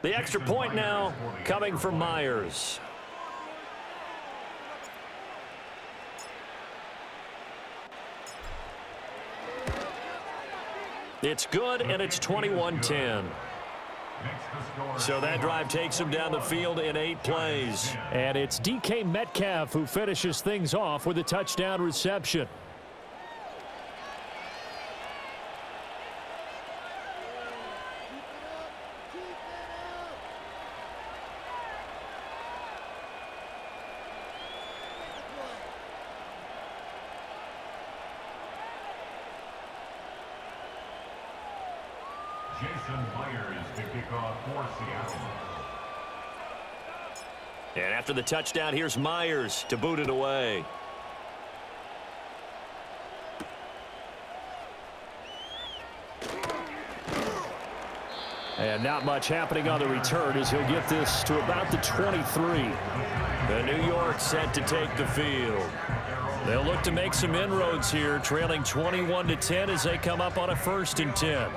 The extra point now coming from Myers. It's good, and it's 21-10. So that drive takes him down the field in 8 plays. And it's DK Metcalf who finishes things off with a touchdown reception. And after the touchdown, here's Myers to boot it away. And not much happening on the return as he'll get this to about the 23. The New York set to take the field. They'll look to make some inroads here, trailing 21-10 as they come up on a 1st and 10.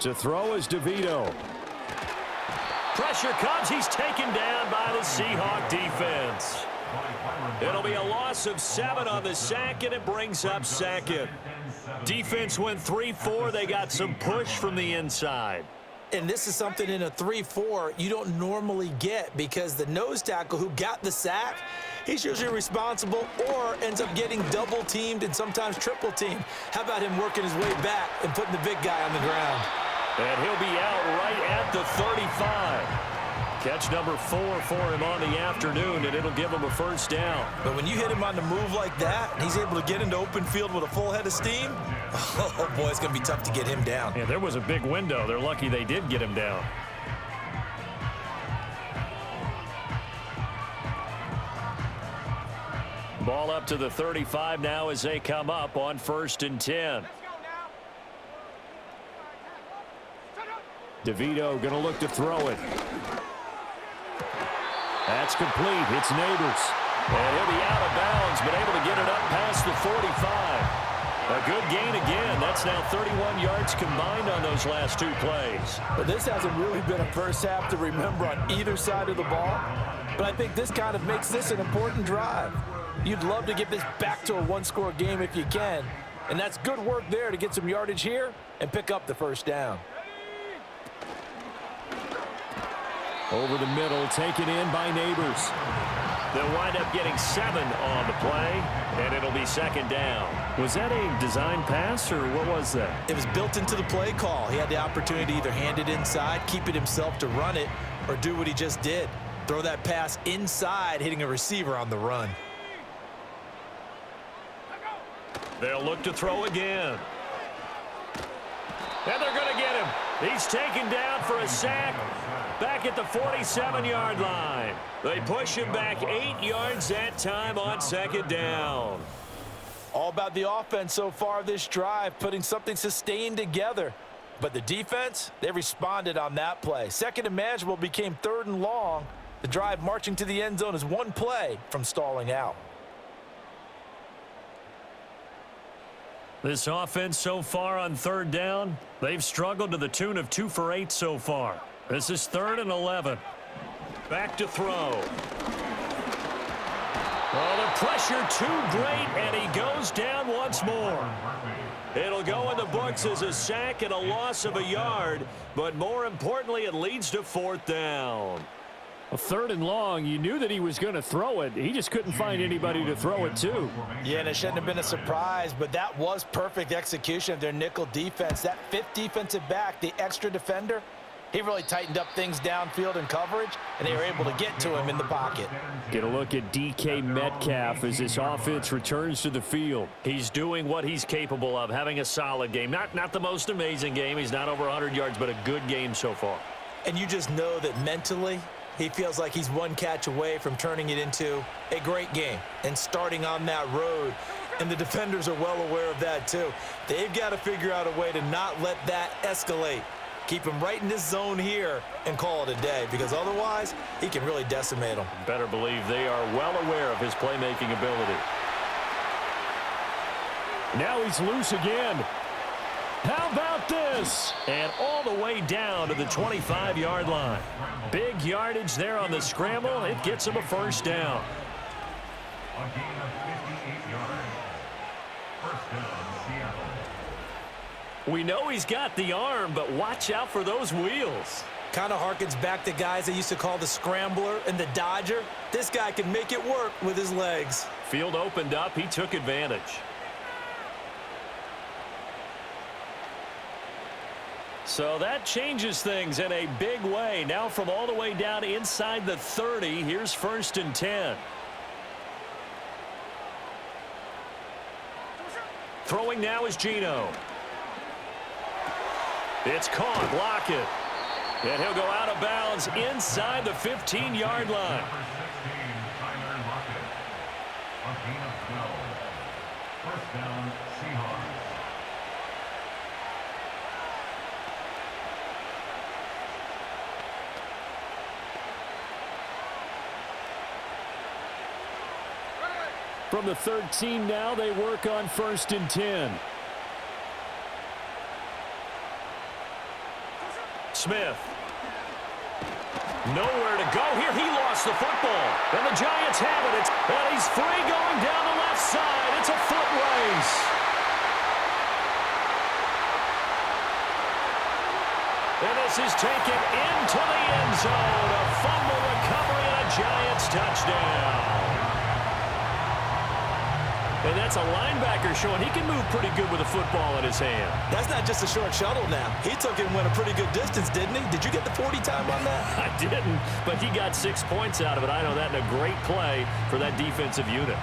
To throw is DeVito. Pressure comes. He's taken down by the Seahawk defense. It'll be a loss of 7 on the sack, and it brings up 2nd. Defense went 3-4. They got some push from the inside. And this is something in a 3-4 you don't normally get because the nose tackle who got the sack, he's usually responsible or ends up getting double teamed and sometimes triple teamed. How about him working his way back and putting the big guy on the ground? And he'll be out right at the 35. Catch number 4 for him on the afternoon, and it'll give him a 1st down. But when you hit him on the move like that, and he's able to get into open field with a full head of steam, oh boy, it's going to be tough to get him down. Yeah, there was a big window. They're lucky they did get him down. Ball up to the 35 now as they come up on 1st and 10. DeVito going to look to throw it. That's complete. It's Neighbors. And he'll be out of bounds, but able to get it up past the 45. A good gain again. That's now 31 yards combined on those last 2 plays. But this hasn't really been a first half to remember on either side of the ball. But I think this kind of makes this an important drive. You'd love to get this back to a 1-score game if you can. And that's good work there to get some yardage here and pick up the 1st down. Over the middle, taken in by Neighbors. They'll wind up getting 7 on the play, and it'll be second down. Was that a design pass, or what was that? It was built into the play call. He had the opportunity to either hand it inside, keep it himself to run it, or do what he just did. Throw that pass inside, hitting a receiver on the run. They'll look to throw again. And they're going to get him. He's taken down for a sack back at the 47-yard line. They push him back 8 yards that time on second down. All about the offense so far this drive, putting something sustained together. But the defense, they responded on that play. Second and manageable became 3rd and long. The drive marching to the end zone is 1 play from stalling out. This offense so far on 3rd down, they've struggled to the tune of 2 for 8 so far. This is 3rd and 11. Back to throw. Oh, the pressure too great, and he goes down once more. It'll go in the books as a sack and a loss of a yard, but more importantly, it leads to 4th down. A 3rd and long, you knew that he was going to throw it. He just couldn't find anybody to throw it to. Yeah, and it shouldn't have been a surprise, but that was perfect execution of their nickel defense. That 5th defensive back, the extra defender, he really tightened up things downfield in coverage, and they were able to get to him in the pocket. Get a look at DK Metcalf as this offense returns to the field. He's doing what he's capable of, having a solid game. Not the most amazing game. He's not over 100 yards, but a good game so far. And you just know that mentally, he feels like he's 1 catch away from turning it into a great game and starting on that road. And the defenders are well aware of that too. They've got to figure out a way to not let that escalate. Keep him right in this zone here and call it a day, because otherwise he can really decimate them. Better believe they are well aware of his playmaking ability. Now he's loose again. How about this? And all the way down to the 25-yard line. Big yardage there on the scramble. It gets him a 1st down. We know he's got the arm, but watch out for those wheels. Kind of harkens back to guys they used to call the scrambler and the dodger. This guy can make it work with his legs. Field opened up. He took advantage. So that changes things in a big way. Now from all the way down inside the 30, here's 1st and 10. Throwing now is Geno. It's caught. Block it. And he'll go out of bounds inside the 15-yard line. First down, Seahawks. From the 13 now, they work on 1st and 10. Smith. Nowhere to go here. He lost the football. And the Giants have it. And he's free going down the left side. It's a foot race. And this is taken into the end zone. A fumble recovery and a Giants touchdown. And that's a linebacker showing he can move pretty good with a football in his hand. That's not just a short shuttle now. He took it and went a pretty good distance, didn't he? Did you get the 40 time on that? I didn't, but he got 6 points out of it. I know that in a great play for that defensive unit.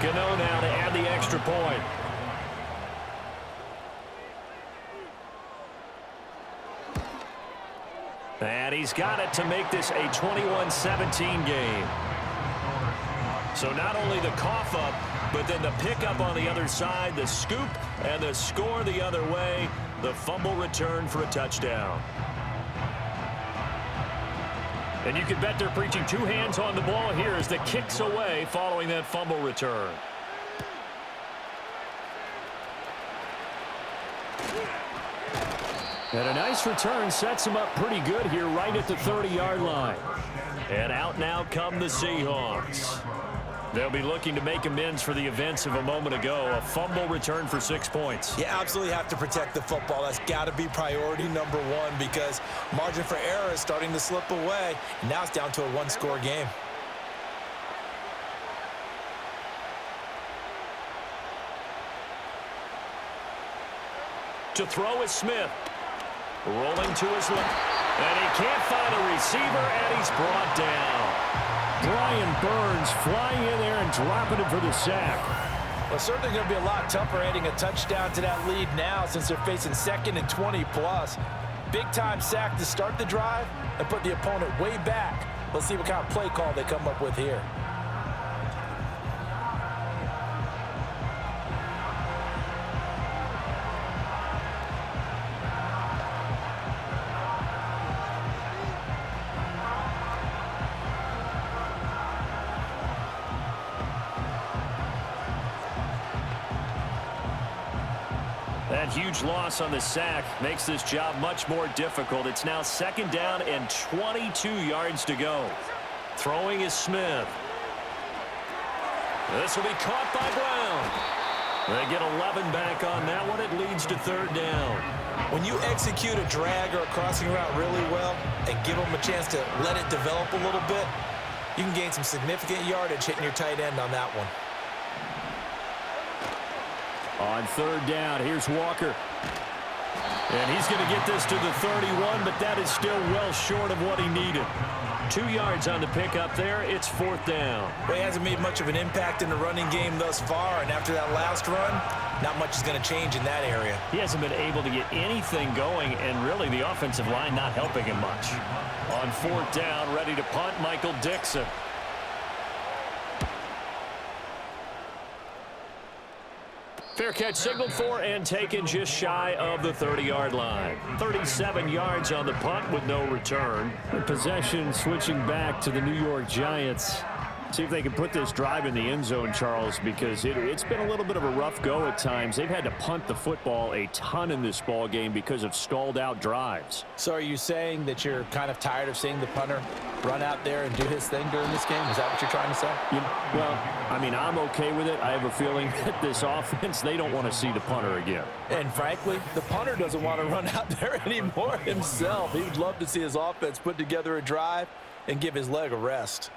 Geno now to add the extra point. And he's got it to make this a 21-17 game. So not only the cough up, but then the pickup on the other side, the scoop, and the score the other way. The fumble return for a touchdown. And you can bet they're preaching 2 hands on the ball here as the kicks away following that fumble return. And a nice return sets him up pretty good here right at the 30-yard line. And out now come the Seahawks. They'll be looking to make amends for the events of a moment ago. A fumble return for 6 points. You absolutely have to protect the football. That's got to be priority number one because margin for error is starting to slip away. And now it's down to a one-score game. To throw is Smith. Rolling to his left. And he can't find a receiver, and he's brought down. Brian Burns flying in there and dropping him for the sack. Well, certainly going to be a lot tougher adding a touchdown to that lead now since they're facing 2nd and 20+. Big-time sack to start the drive and put the opponent way back. Let's see what kind of play call they come up with here. That huge loss on the sack makes this job much more difficult. It's now 2nd down and 22 yards to go. Throwing is Smith. This will be caught by Brown. They get 11 back on that one. It leads to 3rd down. When you execute a drag or a crossing route really well and give them a chance to let it develop a little bit, you can gain some significant yardage hitting your tight end on that one. On 3rd down, here's Walker. And he's going to get this to the 31, but that is still well short of what he needed. 2 yards on the pickup there. It's 4th down. Well, he hasn't made much of an impact in the running game thus far, and after that last run, not much is going to change in that area. He hasn't been able to get anything going, and really the offensive line not helping him much. On 4th down, ready to punt, Michael Dixon. Fair catch signaled for and taken just shy of the 30-yard line. 37 yards on the punt with no return. Possession switching back to the New York Giants. See if they can put this drive in the end zone, Charles, because it's been a little bit of a rough go at times. They've had to punt the football a ton in this ball game because of stalled out drives. So are you saying that you're kind of tired of seeing the punter run out there and do his thing during this game? Is that what you're trying to say? Well, I mean, I'm okay with it. I have a feeling that this offense, they don't want to see the punter again. And frankly, the punter doesn't want to run out there anymore himself. He would love to see his offense put together a drive and give his leg a rest.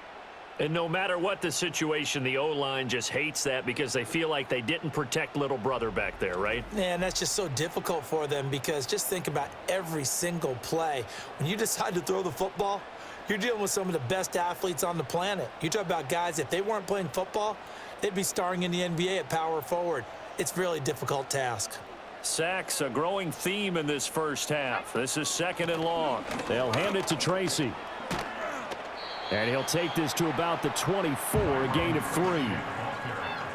And no matter what the situation, the O-line just hates that because they feel like they didn't protect little brother back there, right? And that's just so difficult for them because just think about every single play. When you decide to throw the football, you're dealing with some of the best athletes on the planet. You talk about guys, if they weren't playing football, they'd be starring in the NBA at power forward. It's a really difficult task. Sacks, a growing theme in this first half. This is 2nd and long. They'll hand it to Tracy. And he'll take this to about the 24, a gain of 3.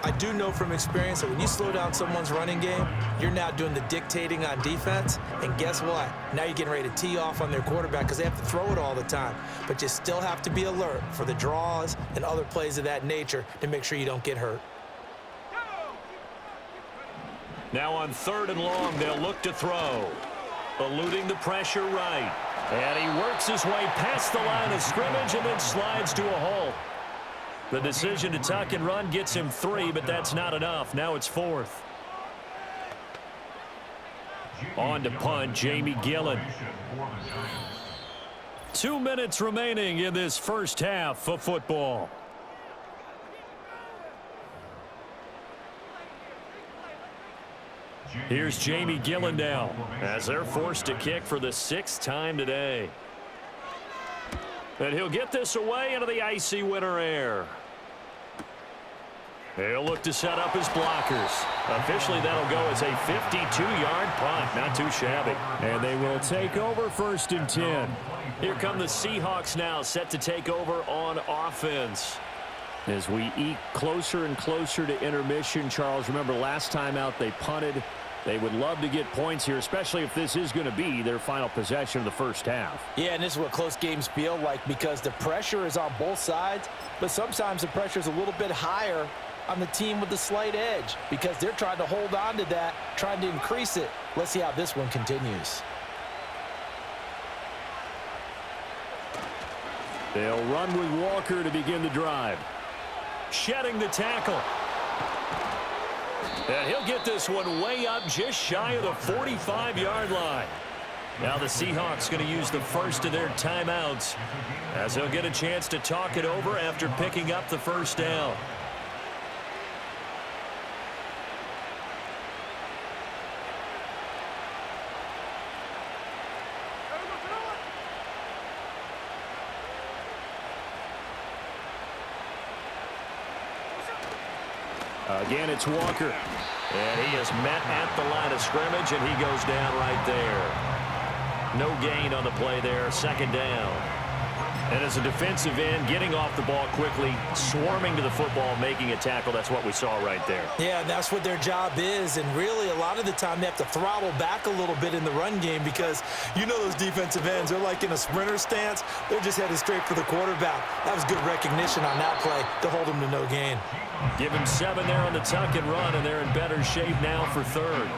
I do know from experience that when you slow down someone's running game, you're now doing the dictating on defense. And guess what? Now you're getting ready to tee off on their quarterback because they have to throw it all the time. But you still have to be alert for the draws and other plays of that nature to make sure you don't get hurt. Now on 3rd and long, they'll look to throw. Eluding the pressure right. And he works his way past the line of scrimmage and then slides to a hole. The decision to tuck and run gets him 3, but that's not enough. Now it's 4th. On to punt, Jamie Gillen. 2 minutes remaining in this first half of football. Here's Jamie Gillen now as they're forced to kick for the 6th time today. And he'll get this away into the icy winter air. He'll look to set up his blockers. Officially, that'll go as a 52-yard punt. Not too shabby. And they will take over 1st and 10. Here come the Seahawks now, set to take over on offense. As we eke closer and closer to intermission, Charles, remember last time out they punted. They would love to get points here, especially if this is going to be their final possession of the first half. Yeah, and this is what close games feel like because the pressure is on both sides, but sometimes the pressure is a little bit higher on the team with the slight edge because they're trying to hold on to that, trying to increase it. Let's see how this one continues. They'll run with Walker to begin the drive. shedding the tackle. And he'll get this one way up just shy of the 45-yard line. Now the Seahawks going to use the first of their timeouts as they'll get a chance to talk it over after picking up the first down. Again, it's Walker. And he is met at the line of scrimmage, and he goes down right there. No gain on the play there, second down. And as a defensive end, getting off the ball quickly, swarming to the football, making a tackle, that's what we saw right there. Yeah, and that's what their job is. And really, a lot of the time, they have to throttle back a little bit in the run game because you know those defensive ends, they're like in a sprinter stance. They're just headed straight for the quarterback. That was good recognition on that play to hold him to no gain. Give him 7 there on the tuck and run, and they're in better shape now for third.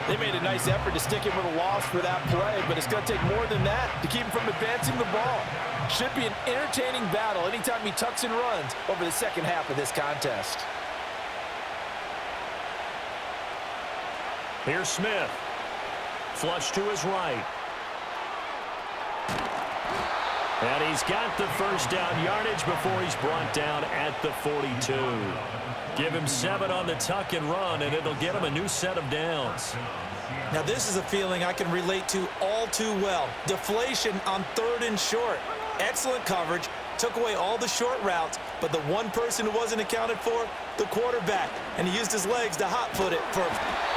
They made a nice effort to stick him with a loss for that play, but it's going to take more than that to keep him from advancing the ball. Should be an entertaining battle anytime he tucks and runs over the second half of this contest. Here's Smith. Flush to his right. And he's got the first down yardage before he's brought down at the 42. Give him 7 on the tuck and run, and it'll get him a new set of downs. Now, this is a feeling I can relate to all too well. Deflation on 3rd and short. Excellent coverage, took away all the short routes, but the one person who wasn't accounted for, the quarterback, and he used his legs to hot-foot it for...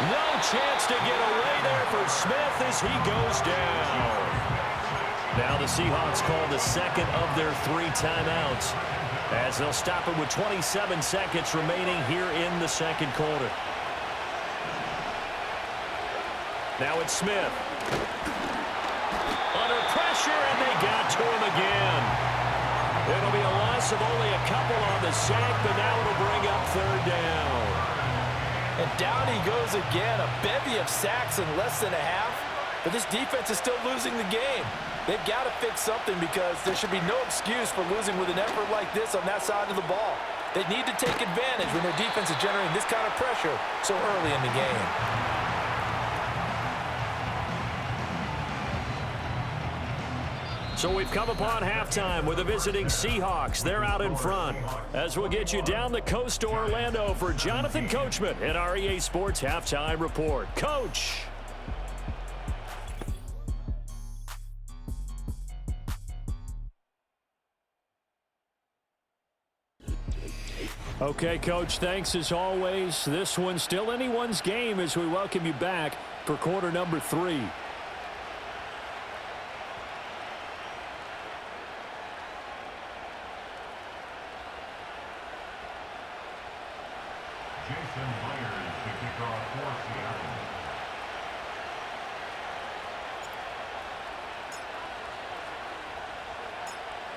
No chance to get away there for Smith as he goes down. Now the Seahawks call the second of their 3 timeouts as they'll stop it with 27 seconds remaining here in the second quarter. Now it's Smith. Under pressure, and they got to him again. It'll be a loss of only a couple on the sack, but now it'll bring up 3rd down. And down he goes again, a bevy of sacks in less than a half. But this defense is still losing the game. They've got to fix something because there should be no excuse for losing with an effort like this on that side of the ball. They need to take advantage when their defense is generating this kind of pressure so early in the game. So we've come upon halftime with the visiting Seahawks. They're out in front. As we'll get you down the coast to Orlando for Jonathan Coachman at our EA Sports Halftime Report. Coach. Okay, Coach, thanks as always. This one's still anyone's game as we welcome you back for quarter number 3.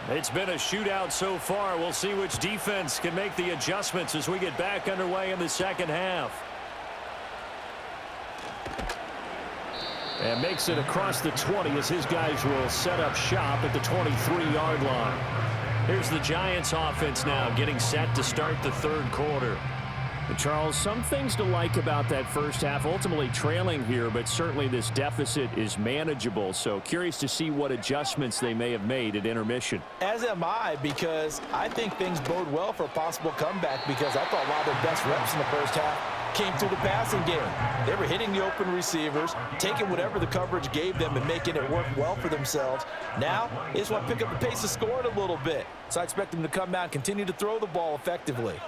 It's been a shootout so far. We'll see which defense can make the adjustments as we get back underway in the second half. And makes it across the 20 as his guys will set up shop at the 23-yard line. Here's the Giants offense now getting set to start the 3rd quarter. Charles, some things to like about that first half, ultimately trailing here, but certainly this deficit is manageable. So curious to see what adjustments they may have made at intermission. As am I, because I think things bode well for a possible comeback because I thought a lot of their best reps in the first half came through the passing game. They were hitting the open receivers, taking whatever the coverage gave them and making it work well for themselves. Now, they just want to pick up the pace of scoring a little bit. So I expect them to come out and continue to throw the ball effectively.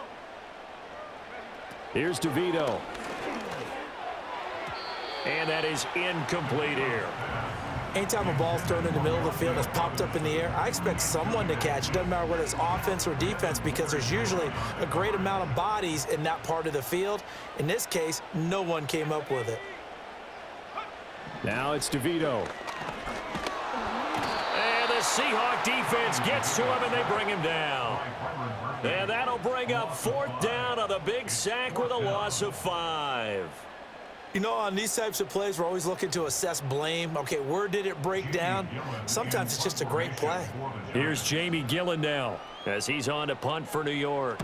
Here's DeVito. And that is incomplete here. Anytime a ball's thrown in the middle of the field that's popped up in the air, I expect someone to catch. It doesn't matter whether it's offense or defense because there's usually a great amount of bodies in that part of the field. In this case, no one came up with it. Now it's DeVito. And the Seahawk defense gets to him and they bring him down. And that'll bring up 4th down on a big sack with a loss of 5. You know, on these types of plays, we're always looking to assess blame. Okay, where did it break down? Sometimes it's just a great play. Here's Jamie Gillen now as he's on to punt for New York.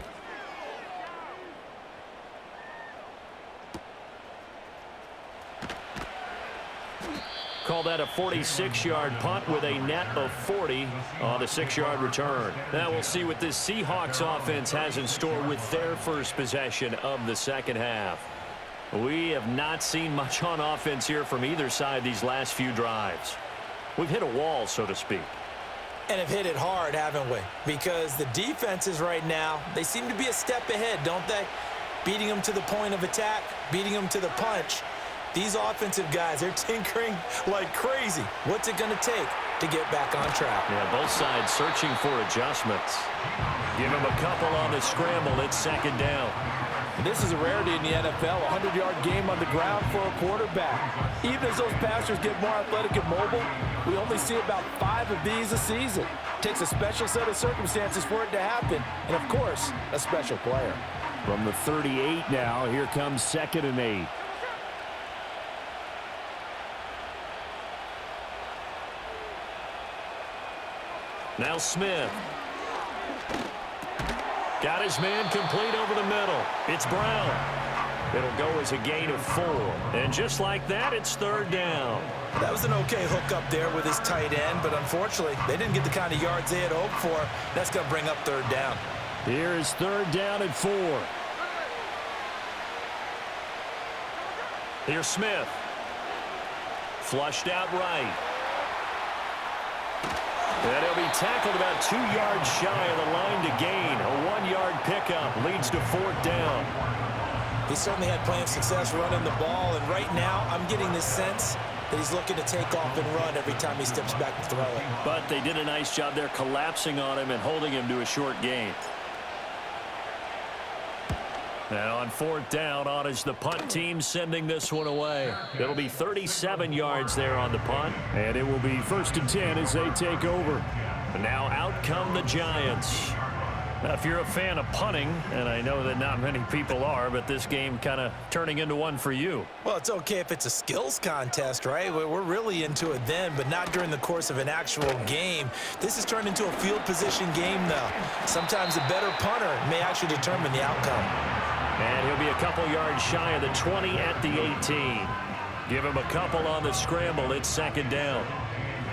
call that a 46-yard punt with a net of 40 on the 6-yard return. Now we'll see what this Seahawks offense has in store with their first possession of the second half. We have not seen much on offense here from either side these last few drives. We've hit a wall, so to speak. And have hit it hard, haven't we? Because the defenses right now, they seem to be a step ahead, don't they? Beating them to the point of attack, beating them to the punch. These offensive guys, they're tinkering like crazy. What's it going to take to get back on track? Yeah, both sides searching for adjustments. Give them a couple on the scramble. It's second down. This is a rarity in the NFL, a 100-yard game on the ground for a quarterback. Even as those passers get more athletic and mobile, we only see about 5 of these a season. It takes a special set of circumstances for it to happen, and, of course, a special player. From the 38 now, here comes 2nd and 8. Now Smith. Got his man complete over the middle. It's Brown. It'll go as a gain of 4. And just like that, it's third down. That was an okay hook up there with his tight end, but unfortunately, they didn't get the kind of yards they had hoped for. That's going to bring up third down. Here is third down and 4. Here's Smith. Flushed out right. And he'll be tackled about 2 yards shy of the line to gain. A 1-yard pickup leads to fourth down. He certainly had plenty of success running the ball, and right now I'm getting the sense that he's looking to take off and run every time he steps back to throw it. But they did a nice job there collapsing on him and holding him to a short gain. And on fourth down, on is the punt team sending this one away. It'll be 37 yards there on the punt. And it will be 1st and 10 as they take over. And now out come the Giants. Now, if you're a fan of punting, and I know that not many people are, but this game kind of turning into one for you. Well, it's okay if it's a skills contest, right? We're really into it then, but not during the course of an actual game. This has turned into a field position game, though. Sometimes a better punter may actually determine the outcome. And he'll be a couple yards shy of the 20 at the 18. Give him a couple on the scramble. It's second down.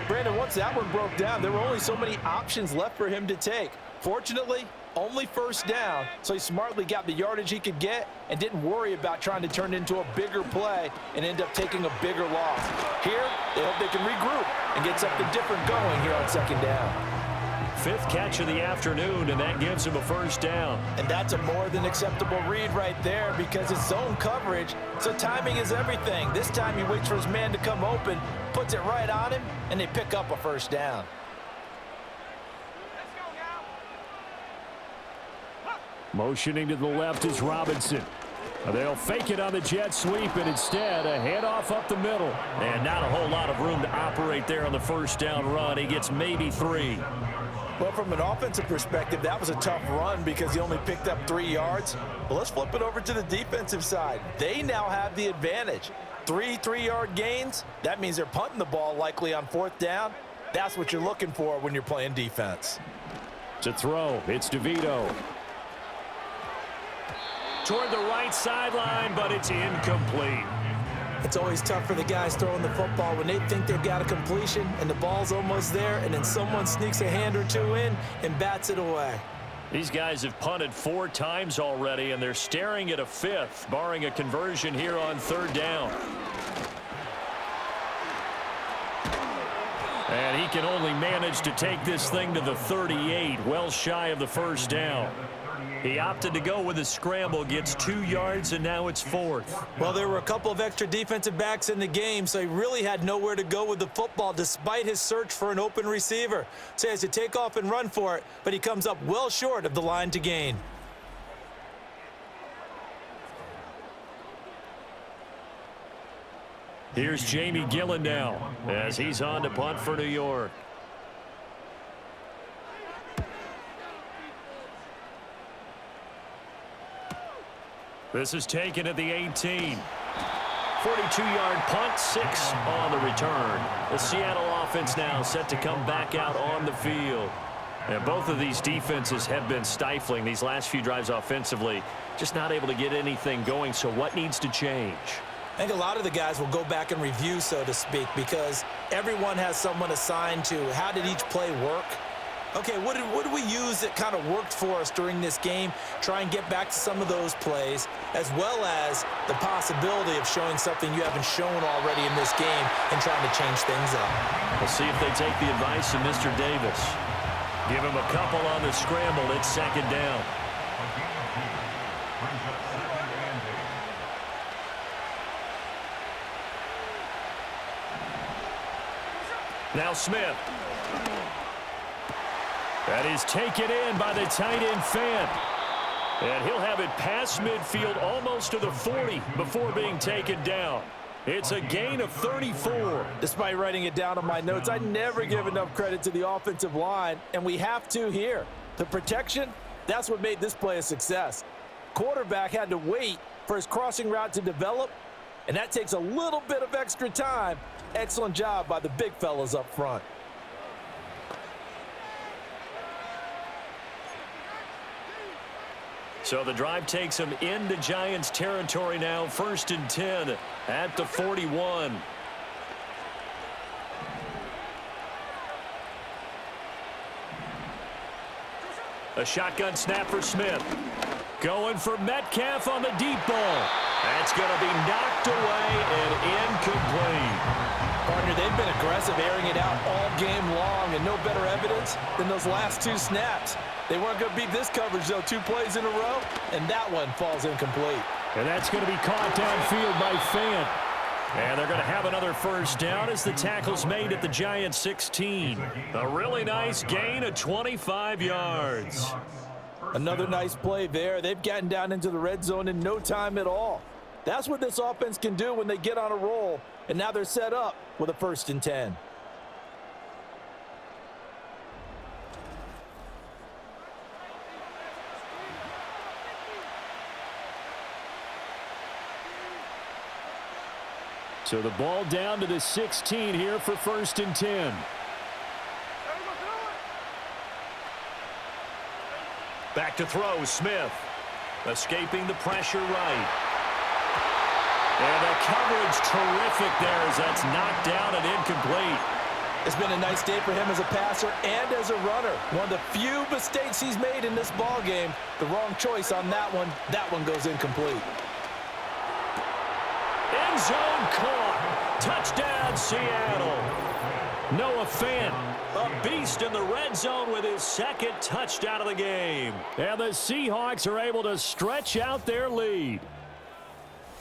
Brandon, once that one broke down, there were only so many options left for him to take. Fortunately, only first down, so he smartly got the yardage he could get and didn't worry about trying to turn it into a bigger play and end up taking a bigger loss. Here, they hope they can regroup and get something different going here on second down. 5th catch of the afternoon, and that gives him a first down. And that's a more than acceptable read right there because it's zone coverage, so timing is everything. This time he waits for his man to come open, puts it right on him, and they pick up a first down. Motioning to the left is Robinson. They'll fake it on the jet sweep, and instead a handoff up the middle. And not a whole lot of room to operate there on the first down run. He gets maybe 3. Well, from an offensive perspective, that was a tough run because he only picked up 3 yards. Well, let's flip it over to the defensive side. They now have the advantage. 3 3-yard gains, that means they're punting the ball likely on fourth down. That's what you're looking for when you're playing defense. To throw, it's DeVito. Toward the right sideline, but it's incomplete. It's always tough for the guys throwing the football when they think they've got a completion and the ball's almost there, and then someone sneaks a hand or two in and bats it away. These guys have punted 4 times already, and they're staring at a 5th, barring a conversion here on third down. And he can only manage to take this thing to the 38, well shy of the first down. He opted to go with a scramble, gets 2 yards, and now it's 4th. Well, there were a couple of extra defensive backs in the game, so he really had nowhere to go with the football despite his search for an open receiver. So he has to take off and run for it, but he comes up well short of the line to gain. Here's Jamie Gillen now as he's on to punt for New York. This is taken at the 18. 42-yard punt, 6 on the return. The Seattle offense now set to come back out on the field. And both of these defenses have been stifling these last few drives offensively. Just not able to get anything going, so what needs to change? I think a lot of the guys will go back and review, so to speak, because everyone has someone assigned to how did each play work. Okay, what did we use that kind of worked for us during this game? Try and get back to some of those plays, as well as the possibility of showing something you haven't shown already in this game and trying to change things up. We'll see if they take the advice of Mr. Davis. Give him a couple on the scramble. It's second down. Now Smith. That is taken in by the tight end Fant. And he'll have it past midfield almost to the 40 before being taken down. It's a gain of 34. Despite writing it down on my notes, I never give enough credit to the offensive line, and we have to here. The protection, that's what made this play a success. Quarterback had to wait for his crossing route to develop, and that takes a little bit of extra time. Excellent job by the big fellas up front. So the drive takes them into Giants territory now, 1st and 10 at the 41. A shotgun snap for Smith. Going for Metcalf on the deep ball. That's going to be knocked away and incomplete. Partner, they've been aggressive, airing it out all game long, and no better evidence than those last 2 snaps. They weren't going to beat this coverage, though, 2 plays in a row, and that one falls incomplete. And that's going to be caught downfield by Fant. And they're going to have another first down as the tackle's made at the Giants 16. A really nice gain of 25 yards. Another nice play there. They've gotten down into the red zone in no time at all. That's what this offense can do when they get on a roll, and now they're set up with a 1st and 10. So the ball down to the 16 here for 1st and 10. Back to throw, Smith. Escaping the pressure right. And the coverage terrific there as that's knocked down and incomplete. It's been a nice day for him as a passer and as a runner. One of the few mistakes he's made in this ball game. The wrong choice on that one. That one goes incomplete. End zone caught. Touchdown, Seattle. Noah Fant, a beast in the red zone with his 2nd touchdown of the game. And the Seahawks are able to stretch out their lead.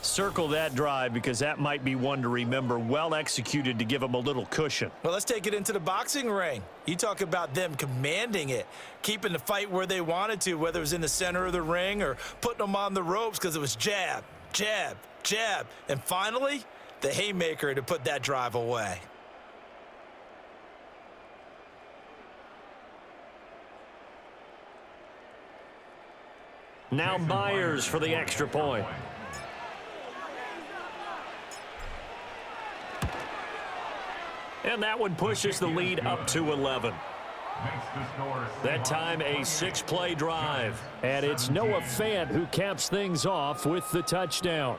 Circle that drive because that might be one to remember. Well executed to give them a little cushion. Well, let's take it into the boxing ring. You talk about them commanding it, keeping the fight where they wanted to, whether it was in the center of the ring or putting them on the ropes because it was jab, jab, jab. And finally, the haymaker to put that drive away. Now Myers for the extra point. And that one pushes the lead up to 11. That time a 6-play drive. And it's Noah Fant who caps things off with the touchdown.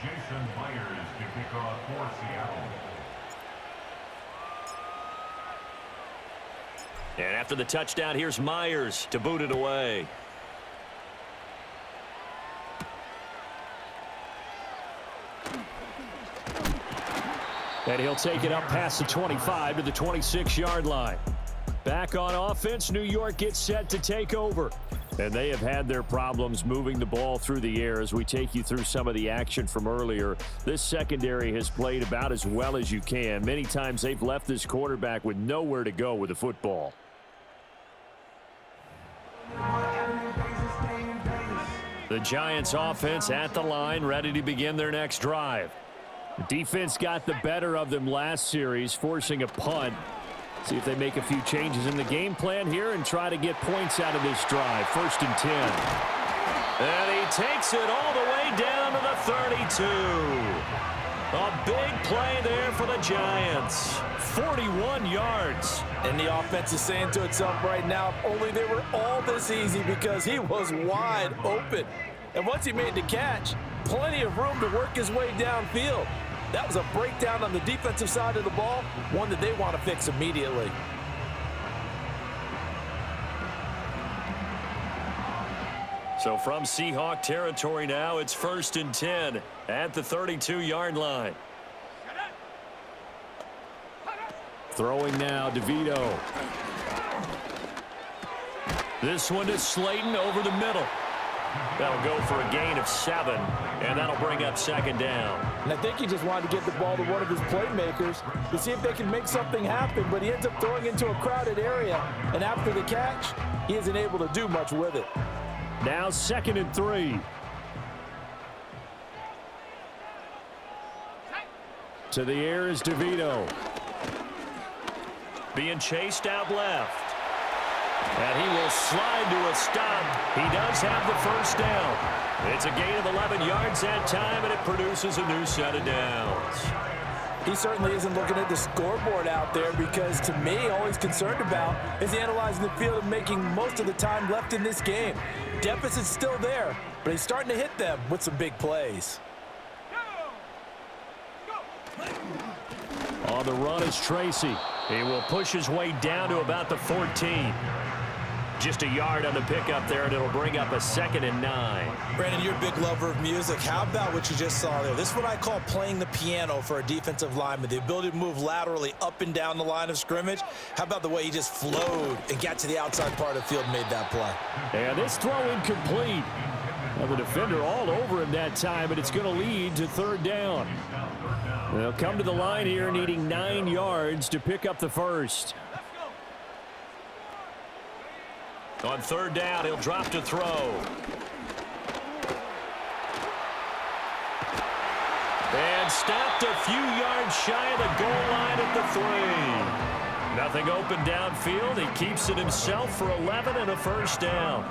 Jason Myers to kick off for Seattle. And after the touchdown, here's Myers to boot it away. And he'll take it up past the 25 to the 26-yard line. Back on offense, New York gets set to take over. And they have had their problems moving the ball through the air as we take you through some of the action from earlier. This secondary has played about as well as you can. Many times they've left this quarterback with nowhere to go with the football. The Giants offense at the line, ready to begin their next drive. The defense got the better of them last series, forcing a punt. See if they make a few changes in the game plan here and try to get points out of this drive. 1st and 10. And he takes it all the way down to the 32. A big play there for the Giants. 41 yards. And the offense is saying to itself right now, if only they were all this easy, because he was wide open. And once he made the catch, plenty of room to work his way downfield. That was a breakdown on the defensive side of the ball, one that they want to fix immediately. So from Seahawk territory now, it's 1st and 10 at the 32-yard line. Throwing now, DeVito. This one is Slayton over the middle. That'll go for a gain of 7, and that'll bring up 2nd down. And I think he just wanted to get the ball to one of his playmakers to see if they can make something happen, but he ends up throwing into a crowded area, and after the catch, he isn't able to do much with it. Now 2nd and 3. To the air is DeVito. Being chased out left. And he will slide to a stop. He does have the 1st down. It's a gain of 11 yards that time, and it produces a new set of downs. He certainly isn't looking at the scoreboard out there, because to me, all he's concerned about is analyzing the field and making most of the time left in this game. Deficit's still there, but he's starting to hit them with some big plays. On the run is Tracy. He will push his way down to about the 14. Just a yard on the pickup there, and it'll bring up a 2nd and 9. Brandon, you're a big lover of music. How about what you just saw there? This is what I call playing the piano for a defensive lineman, the ability to move laterally up and down the line of scrimmage. How about the way he just flowed and got to the outside part of the field and made that play? And this throw incomplete. Now the defender all over him that time, but it's going to lead to 3rd down. They'll come to the line here needing 9 yards to pick up the 1st. On 3rd down, he'll drop to throw. And stopped a few yards shy of the goal line at the 3. Nothing open downfield. He keeps it himself for 11 and a 1st down.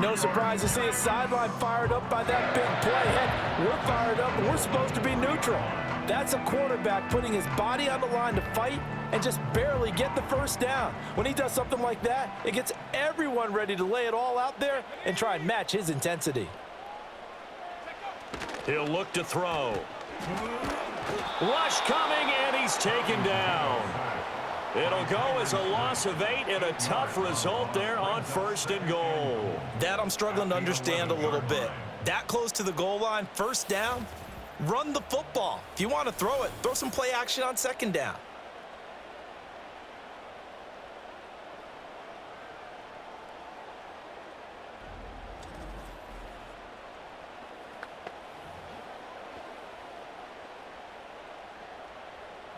No surprise to see his sideline fired up by that big play. Heck, we're fired up, and we're supposed to be neutral. That's a quarterback putting his body on the line to fight and just barely get the 1st down. When he does something like that, it gets everyone ready to lay it all out there and try and match his intensity. He'll look to throw. Rush coming, and he's taken down. It'll go as a loss of 8 and a tough result there on 1st and goal. That I'm struggling to understand a little bit. That close to the goal line, 1st down, run the football. If you want to throw it, throw some play action on 2nd down.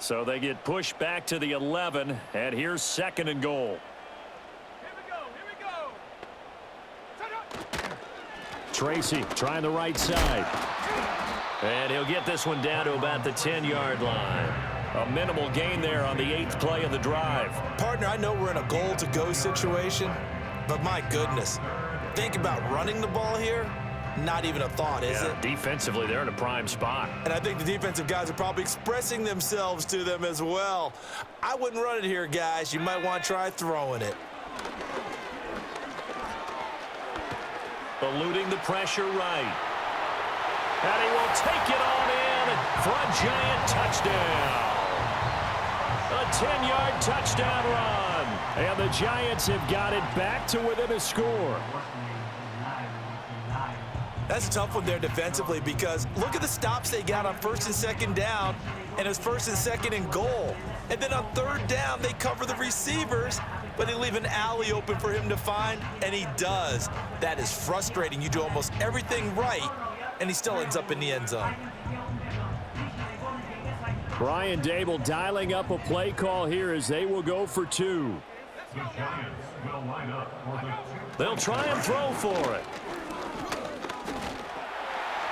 So they get pushed back to the 11, and here's 2nd and goal. Here we go. Tracy trying the right side. And he'll get this one down to about the 10-yard line. A minimal gain there on the 8th play of the drive. Partner, I know we're in a goal-to-go situation, but my goodness, think about running the ball here. Not even a thought, is it? Defensively, they're in a prime spot. And I think the defensive guys are probably expressing themselves to them as well. I wouldn't run it here, guys. You might want to try throwing it. Eluding the pressure right. And he will take it on in for a Giant touchdown. A 10-yard touchdown run. And the Giants have got it back to within a score. That's a tough one there defensively, because look at the stops they got on 1st and 2nd down, and it was 1st and 2nd and goal. And then on 3rd down, they cover the receivers, but they leave an alley open for him to find, and he does. That is frustrating. You do almost everything right, and he still ends up in the end zone. Brian Dable dialing up a play call here as they will go for 2. The Giants will line up for the 2. They'll try and throw for it.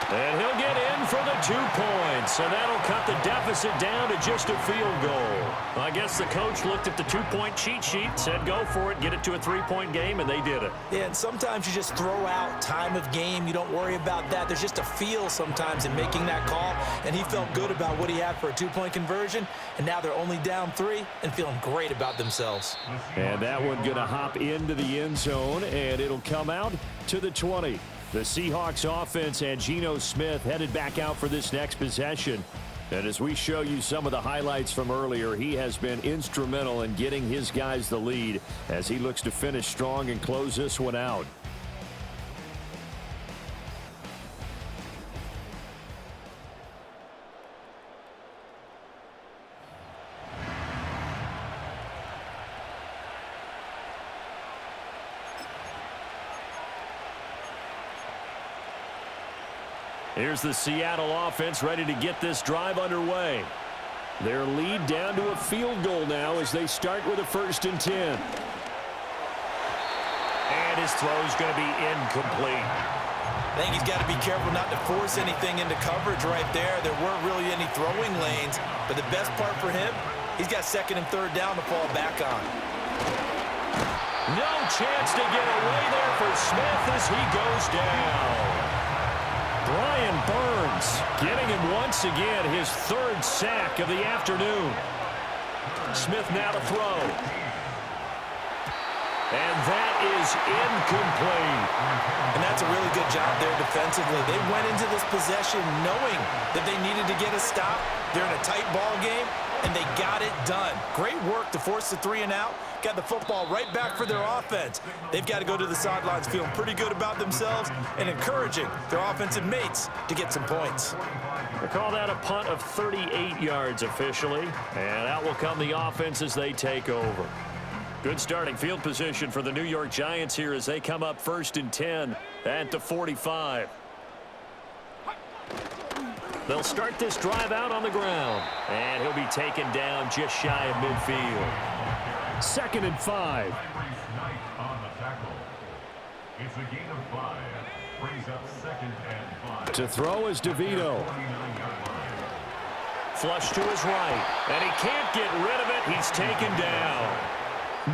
And he'll get in for the 2 points, and that'll cut the deficit down to just a field goal. I guess the coach looked at the 2-point cheat sheet, said go for it, get it to a 3-point game, and they did it. Yeah, and sometimes you just throw out time of game. You don't worry about that. There's just a feel sometimes in making that call, and he felt good about what he had for a 2-point conversion, and now they're only down 3 and feeling great about themselves. And that one going to hop into the end zone, and it'll come out to the 20. The Seahawks offense and Geno Smith headed back out for this next possession. And as we show you some of the highlights from earlier, he has been instrumental in getting his guys the lead as he looks to finish strong and close this one out. Here's the Seattle offense ready to get this drive underway. Their lead down to a field goal now as they start with a 1st and 10. And his throw's going to be incomplete. I think he's got to be careful not to force anything into coverage right there. There weren't really any throwing lanes, but the best part for him, he's got 2nd and 3rd down to fall back on. No chance to get away there for Smith as he goes down. Brian Burns getting him once again his 3rd sack of the afternoon. Smith now to throw. And that is incomplete. And that's a really good job there defensively. They went into this possession knowing that they needed to get a stop. They're in a tight ball game, and they got it done. Great work to force the 3 and out. Got the football right back for their offense. They've got to go to the sidelines feeling pretty good about themselves and encouraging their offensive mates to get some points. They call that a punt of 38 yards officially, and out will come the offense as they take over. Good starting field position for the New York Giants here as they come up 1st and 10 at the 45. They'll start this drive out on the ground, and he'll be taken down just shy of midfield. 2nd and 5. It's a gain of 5. Brings up 2nd and 5. To throw is DeVito. Flush to his right, and he can't get rid of it. He's taken down.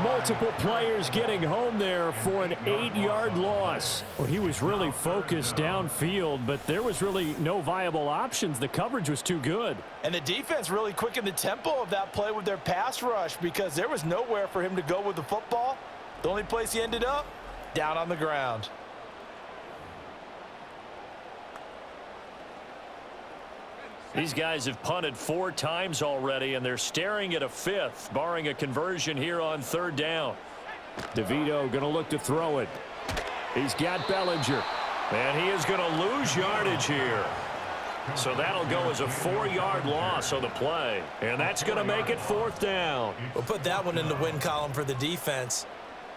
Multiple players getting home there for an 8-yard loss. Well, he was really focused downfield, but there was really no viable options. The coverage was too good. And the defense really quickened the tempo of that play with their pass rush because there was nowhere for him to go with the football. The only place he ended up, down on the ground. These guys have punted 4 times already, and they're staring at a 5th, barring a conversion here on 3rd down. DeVito going to look to throw it. He's got Bellinger. And he is going to lose yardage here. So that'll go as a 4-yard loss on the play. And that's going to make it 4th down. We'll put that one in the win column for the defense.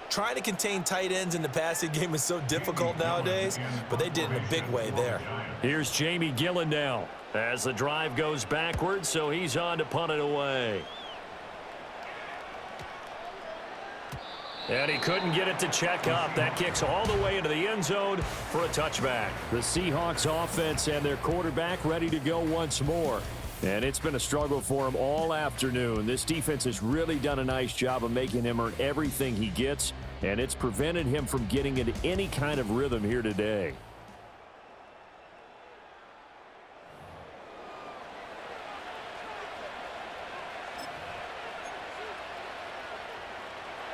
Trying to contain tight ends in the passing game is so difficult nowadays, but they did in a big way there. Here's Jamie Gillen now as the drive goes backwards, so he's on to punt it away. And he couldn't get it to check up. That kicks all the way into the end zone for a touchback. The Seahawks offense and their quarterback ready to go once more. And it's been a struggle for him all afternoon. This defense has really done a nice job of making him earn everything he gets, and it's prevented him from getting into any kind of rhythm here today.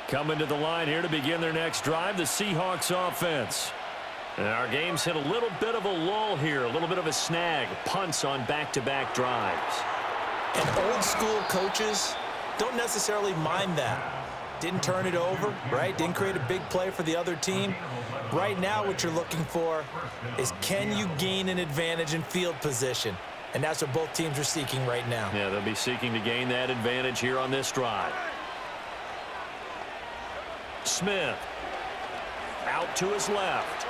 Coming to the line here to begin their next drive, the Seahawks offense. And our game's hit a little bit of a lull here, a little bit of a snag. Punts on back-to-back drives. And old school coaches don't necessarily mind that. Didn't turn it over, right? Didn't create a big play for the other team. Right now what you're looking for is can you gain an advantage in field position? And that's what both teams are seeking right now. Yeah, they'll be seeking to gain that advantage here on this drive. Smith out to his left.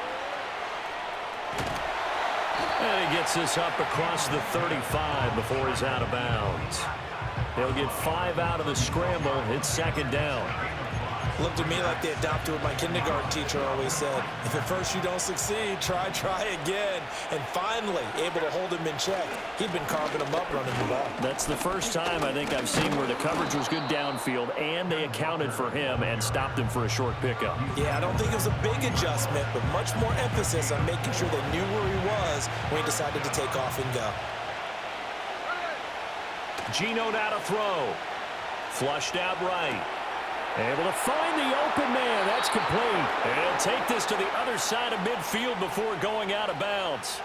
And he gets this up across the 35 before he's out of bounds. He'll get 5 out of the scramble. It's 2nd down. Looked at me like they adopted what my kindergarten teacher always said. If at first you don't succeed, try again. And finally, able to hold him in check. He'd been carving him up running the ball. That's the first time I think I've seen where the coverage was good downfield and they accounted for him and stopped him for a short pickup. Yeah, I don't think it was a big adjustment, but much more emphasis on making sure they knew where he was when he decided to take off and go. Geno now to throw. Flushed out right. Able to find the open man. That's complete. And he'll take this to the other side of midfield before going out of bounds.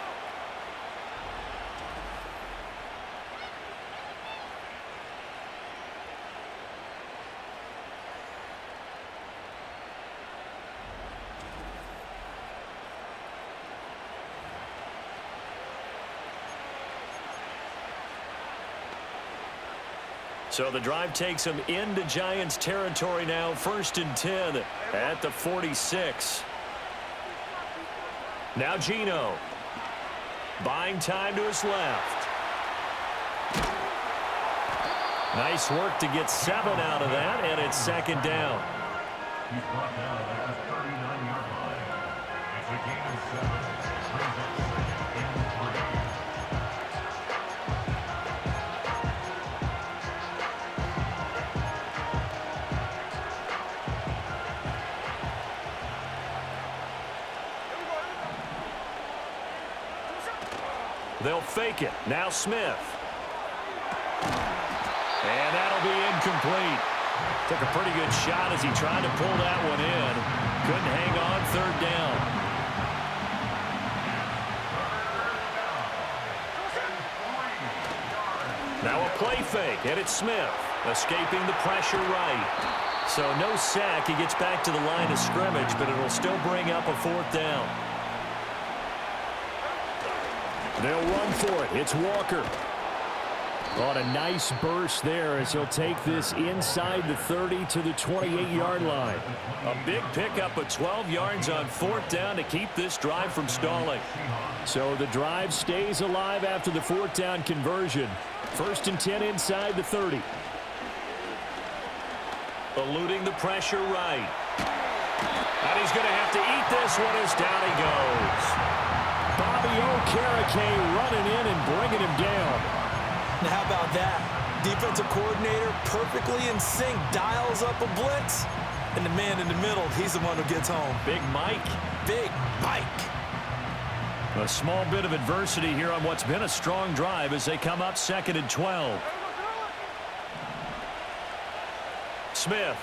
So the drive takes him into Giants territory now. 1st and 10 at the 46. Now Geno. Buying time to his left. Nice work to get 7 out of that, and it's 2nd down. He's brought down at the 39-yard line. It's a gain of 7. Brings up 2nd and 3. They'll fake it. Now Smith. And that'll be incomplete. Took a pretty good shot as he tried to pull that one in. Couldn't hang on. 3rd down. Now a play fake, and it's Smith. Escaping the pressure right. So no sack. He gets back to the line of scrimmage, but it'll still bring up a 4th down. They'll run for it. It's Walker. On a nice burst there as he'll take this inside the 30 to the 28-yard line. A big pickup of 12 yards on 4th down to keep this drive from stalling. So the drive stays alive after the 4th down conversion. 1st and 10 inside the 30. Eluding the pressure right. And he's going to have to eat this one as down he goes. Bobby Okereke running in and bringing him down. Now how about that? Defensive coordinator perfectly in sync, dials up a blitz, and the man in the middle, he's the one who gets home. Big Mike. Big Mike. A small bit of adversity here on what's been a strong drive as they come up 2nd and 12. Smith.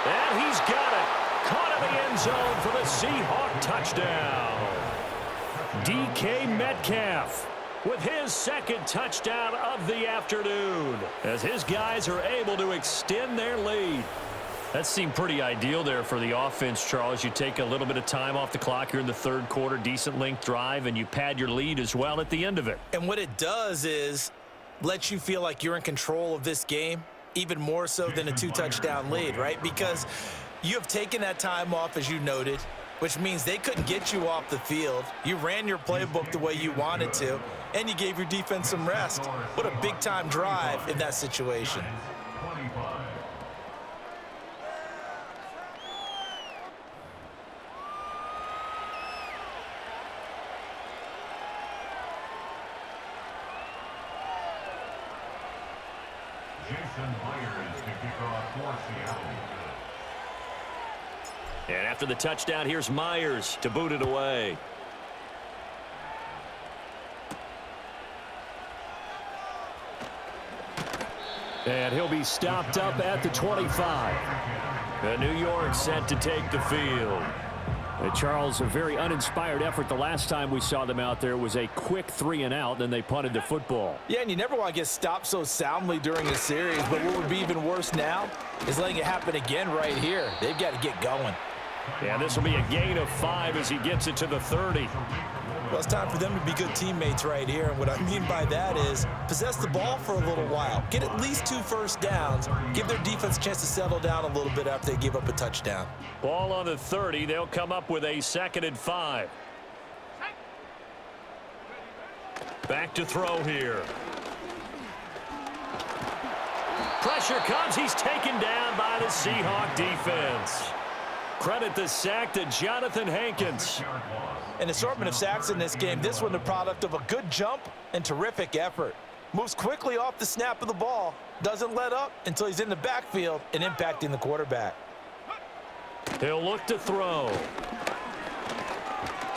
And he's got it. Caught in the end zone for the Seahawks touchdown. DK Metcalf with his 2nd touchdown of the afternoon as his guys are able to extend their lead. That seemed pretty ideal there for the offense, Charles. You take a little bit of time off the clock here in the 3rd quarter, decent length drive, and you pad your lead as well at the end of it. And what it does is let you feel like you're in control of this game, even more so than a 2-touchdown lead, right? Because you have taken that time off, as you noted, which means they couldn't get you off the field. You ran your playbook the way you wanted to, and you gave your defense some rest. What a big-time drive in that situation. 25. Jason Myers to kick off for Seattle. And after the touchdown, here's Myers to boot it away. And he'll be stopped up at the 25. And New York set to take the field. Charles, a very uninspired effort the last time we saw them out there was a quick 3-and-out, then they punted the football. Yeah, and you never want to get stopped so soundly during a series, but what would be even worse now is letting it happen again right here. They've got to get going. Yeah, this will be a gain of 5 as he gets it to the 30. Well, it's time for them to be good teammates right here, and what I mean by that is possess the ball for a little while. Get at least 2 first downs. Give their defense a chance to settle down a little bit after they give up a touchdown. Ball on the 30. They'll come up with a 2nd and 5. Back to throw here. Pressure comes. He's taken down by the Seahawk defense. Credit the sack to Jonathan Hankins. An assortment of sacks in this game. This one the product of a good jump and terrific effort. Moves quickly off the snap of the ball. Doesn't let up until he's in the backfield and impacting the quarterback. He'll look to throw.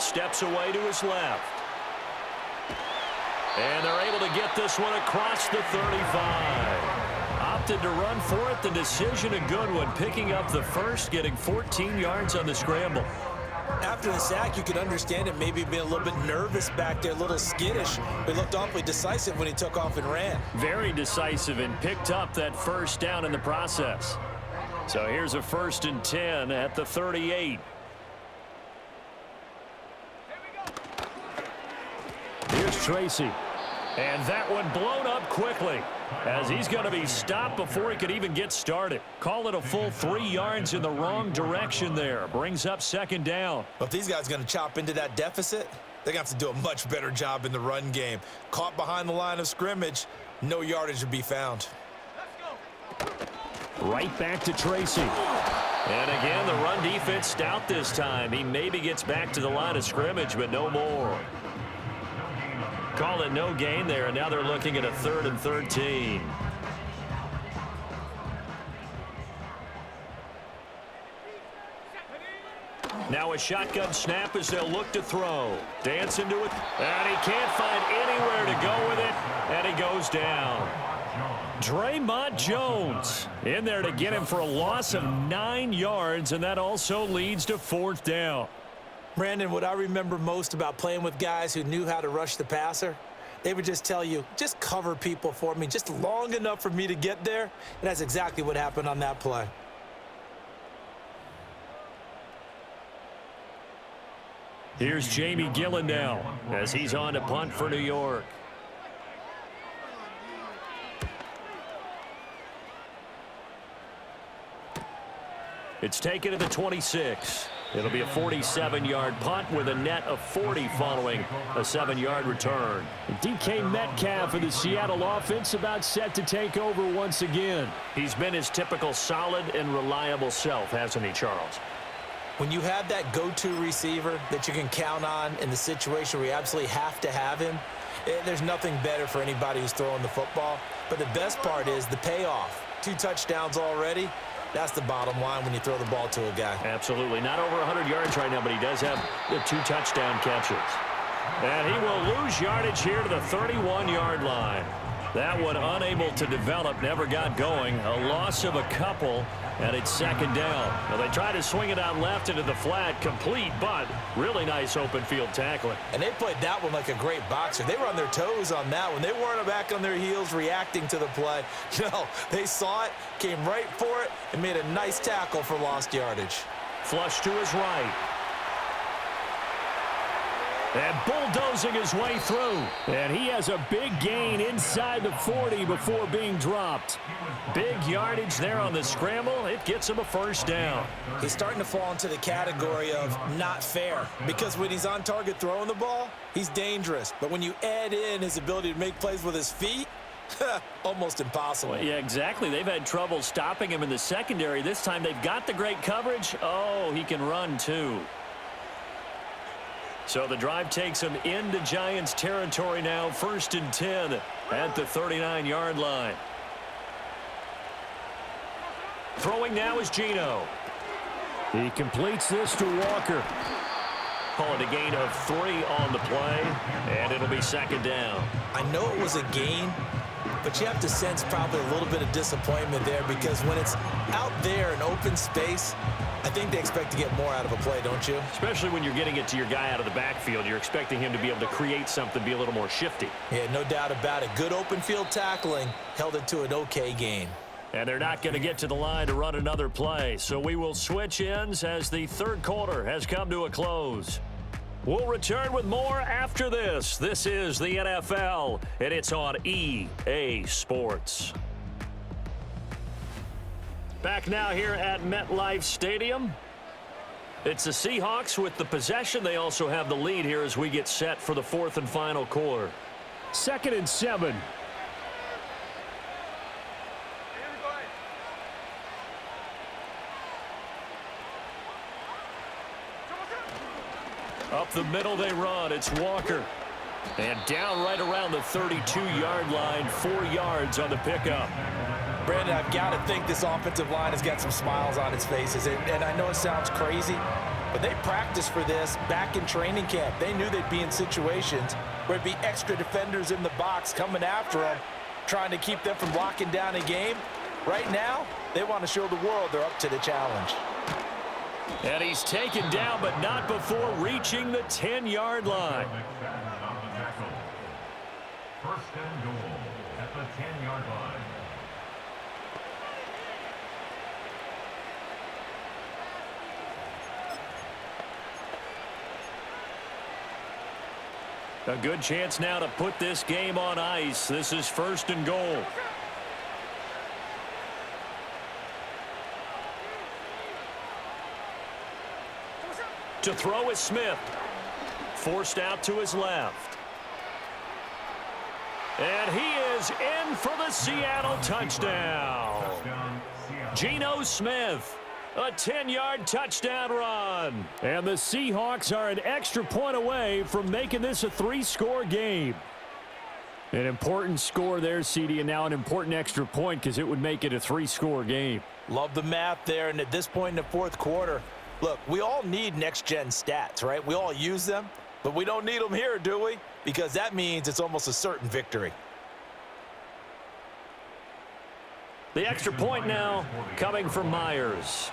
Steps away to his left. And they're able to get this one across the 35. Opted to run for it. The decision a good one. Picking up the first, getting 14 yards on the scramble. After the sack, you could understand it maybe being a little bit nervous back there, a little skittish. But looked awfully decisive when he took off and ran. Very decisive and picked up that first down in the process. So here's a 1st and 10 at the 38. Here's Tracy. And that one blown up quickly as he's going to be stopped before he could even get started. Call it a full 3 yards in the wrong direction there. Brings up 2nd down. But if these guys are going to chop into that deficit, they're going to have to do a much better job in the run game. Caught behind the line of scrimmage, no yardage would be found. Right back to Tracy. And again, the run defense stout this time. He maybe gets back to the line of scrimmage, but no more. Call it no gain there, and now they're looking at a 3rd and 13. Now a shotgun snap as they'll look to throw. Dance into it, and he can't find anywhere to go with it, and he goes down. Draymond Jones in there to get him for a loss of 9 yards, and that also leads to 4th down. Brandon, what I remember most about playing with guys who knew how to rush the passer, they would just tell you, just cover people for me, just long enough for me to get there. And that's exactly what happened on that play. Here's Jamie Gillen now as he's on to punt for New York. It's taken to the 26. It'll be a 47-yard punt with a net of 40 following a 7-yard return. DK Metcalf of the Seattle offense about set to take over once again. He's been his typical solid and reliable self, hasn't he, Charles? When you have that go-to receiver that you can count on in the situation where you absolutely have to have him, there's nothing better for anybody who's throwing the football. But the best part is the payoff. 2 touchdowns already. That's the bottom line when you throw the ball to a guy. Absolutely. Not over 100 yards right now, but he does have the 2 touchdown catches. And he will lose yardage here to the 31-yard line. That one unable to develop, never got going. A loss of a couple, and it's 2nd down. Now they try to swing it out left into the flat, complete, but really nice open field tackling. And they played that one like a great boxer. They were on their toes on that one. They weren't back on their heels reacting to the play. No, they saw it, came right for it, and made a nice tackle for lost yardage. Flush to his right. And bulldozing his way through. And he has a big gain inside the 40 before being dropped. Big yardage there on the scramble. It gets him a 1st down. He's starting to fall into the category of not fair, because when he's on target throwing the ball, he's dangerous. But when you add in his ability to make plays with his feet, almost impossible. Well, yeah, exactly. They've had trouble stopping him in the secondary. This time they've got the great coverage. Oh, he can run too. So the drive takes him into Giants territory now. 1st and 10 at the 39-yard line. Throwing now is Geno. He completes this to Walker. Call it a gain of 3 on the play, and it'll be 2nd down. I know it was a gain, but you have to sense probably a little bit of disappointment there, because when it's out there in open space, I think they expect to get more out of a play, don't you? Especially when you're getting it to your guy out of the backfield. You're expecting him to be able to create something, be a little more shifty. Yeah, no doubt about it. Good open field tackling held it to an okay gain. And they're not going to get to the line to run another play. So we will switch ends as the 3rd quarter has come to a close. We'll return with more after this. This is the NFL, and it's on EA Sports. Back now here at MetLife Stadium. It's the Seahawks with the possession. They also have the lead here as we get set for the 4th and final quarter. 2nd and 7. Up the middle they run. It's Walker. And down right around the 32-yard line, 4 yards on the pickup. Brandon, I've got to think this offensive line has got some smiles on its faces. And I know it sounds crazy, but they practiced for this back in training camp. They knew they'd be in situations where it'd be extra defenders in the box coming after them, trying to keep them from locking down a game. Right now, they want to show the world they're up to the challenge. And he's taken down, but not before reaching the 10-yard line. First and goal at the 10-yard line. A good chance now to put this game on ice. This is first and goal. To throw is Smith. Forced out to his left. And he is in for the Seattle touchdown. Geno Smith, a 10-yard touchdown run. And the Seahawks are an extra point away from making this a 3-score game. An important score there, CD, and now an important extra point because it would make it a 3-score game. Love the math there, and at this point in the fourth quarter, look, we all need next-gen stats, right? We all use them, but we don't need them here, do we? Because that means it's almost a certain victory. The extra point now coming from Myers.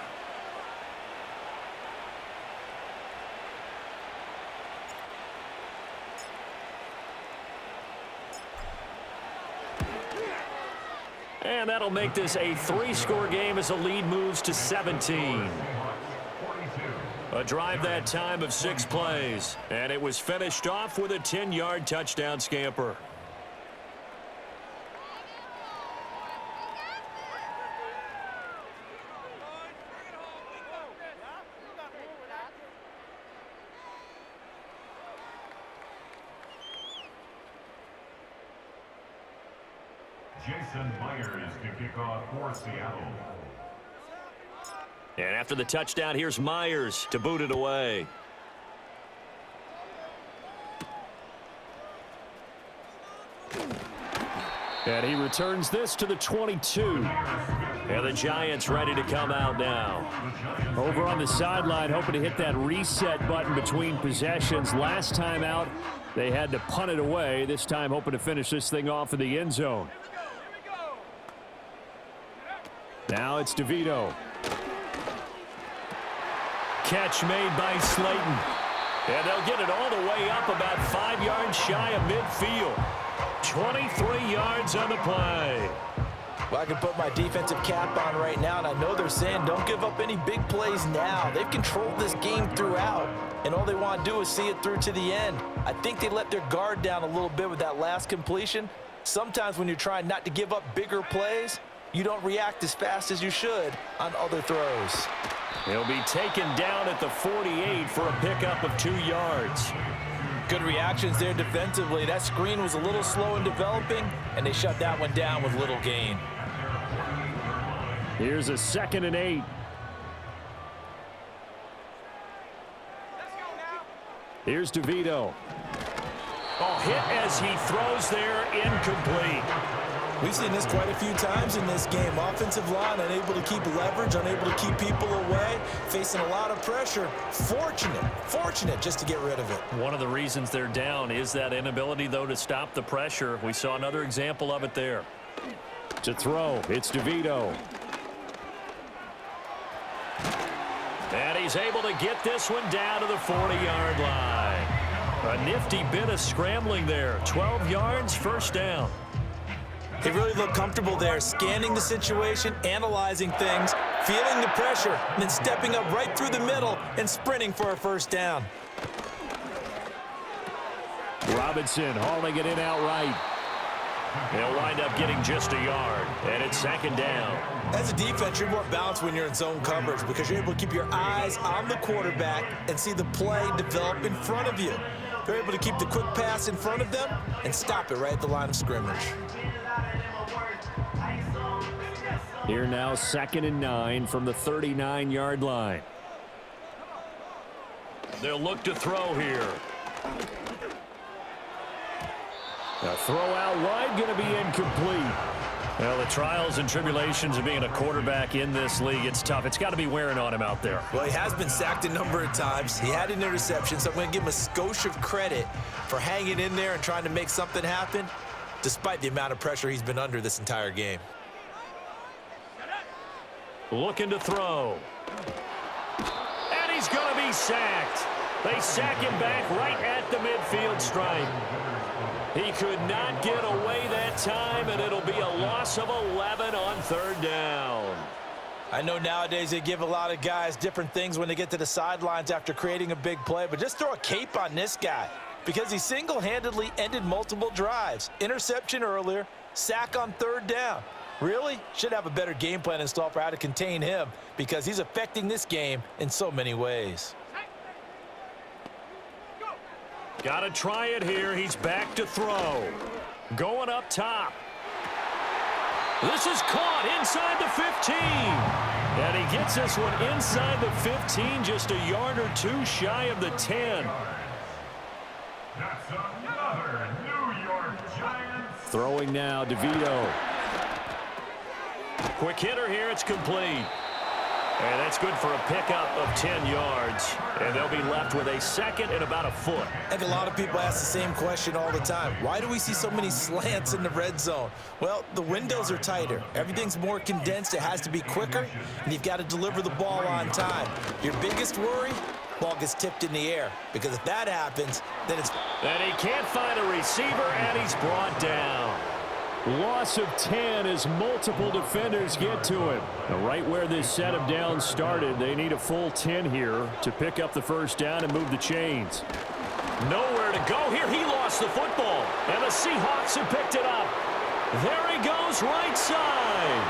And that'll make this a 3-score game as the lead moves to 17. A drive that time of 6 plays. And it was finished off with a 10-yard touchdown scamper. Jason Myers to kick off for Seattle. And after the touchdown, here's Myers to boot it away. And he returns this to the 22. And the Giants ready to come out now. Over on the sideline, hoping to hit that reset button between possessions. Last time out, they had to punt it away. This time, hoping to finish this thing off in the end zone. Now it's DeVito. Catch made by Slayton. And they'll get it all the way up about 5 yards shy of midfield. 23 yards on the play. Well, I can put my defensive cap on right now, and I know they're saying don't give up any big plays now. They've controlled this game throughout, and all they want to do is see it through to the end. I think they let their guard down a little bit with that last completion. Sometimes when you're trying not to give up bigger plays, you don't react as fast as you should on other throws. He'll be taken down at the 48 for a pickup of 2 yards. Good reactions there defensively. That screen was a little slow in developing, and they shut that one down with little gain. Here's a 2nd and 8. Here's DeVito. Oh, hit as he throws there, incomplete. We've seen this quite a few times in this game. Offensive line unable to keep leverage, unable to keep people away, facing a lot of pressure. Fortunate just to get rid of it. One of the reasons they're down is that inability, though, to stop the pressure. We saw another example of it there. To throw, it's DeVito. And he's able to get this one down to the 40-yard line. A nifty bit of scrambling there. 12 yards, first down. They really look comfortable there, scanning the situation, analyzing things, feeling the pressure, and then stepping up right through the middle and sprinting for a first down. Robinson hauling it in outright. They'll wind up getting just a yard, and it's 2nd down. As a defense, you're more balanced when you're in zone coverage because you're able to keep your eyes on the quarterback and see the play develop in front of you. They're able to keep the quick pass in front of them and stop it right at the line of scrimmage. Here now, 2nd and 9 from the 39-yard line. They'll look to throw here. A throw out wide, going to be incomplete. Well, the trials and tribulations of being a quarterback in this league, it's tough. It's got to be wearing on him out there. Well, he has been sacked a number of times. He had an interception, so I'm going to give him a skosh of credit for hanging in there and trying to make something happen, despite the amount of pressure he's been under this entire game. Looking to throw. And he's going to be sacked. They sack him back right at the midfield stripe. He could not get away that time, and it'll be a loss of 11 on third down. I know nowadays they give a lot of guys different things when they get to the sidelines after creating a big play, but just throw a cape on this guy because he single-handedly ended multiple drives. Interception earlier, sack on third down. Really? Should have a better game plan installed for how to contain him because he's affecting this game in so many ways. Got to try it here. He's back to throw. Going up top. This is caught inside the 15. And he gets this one inside the 15, just a yard or two shy of the 10. That's another New York Giants. Throwing now, DeVito. Quick hitter here. It's complete. And that's good for a pickup of 10 yards. And they'll be left with a second and about a foot. I think a lot of people ask the same question all the time. Why do we see so many slants in the red zone? Well, the windows are tighter. Everything's more condensed. It has to be quicker, and you've got to deliver the ball on time. Your biggest worry, ball gets tipped in the air. Because if that happens, then it's... And he can't find a receiver, and he's brought down. Loss of 10 as multiple defenders get to him. Now, right where this set of downs started, they need a full 10 here to pick up the first down and move the chains. Nowhere to go here. He lost the football, and the Seahawks have picked it up. There he goes, right side.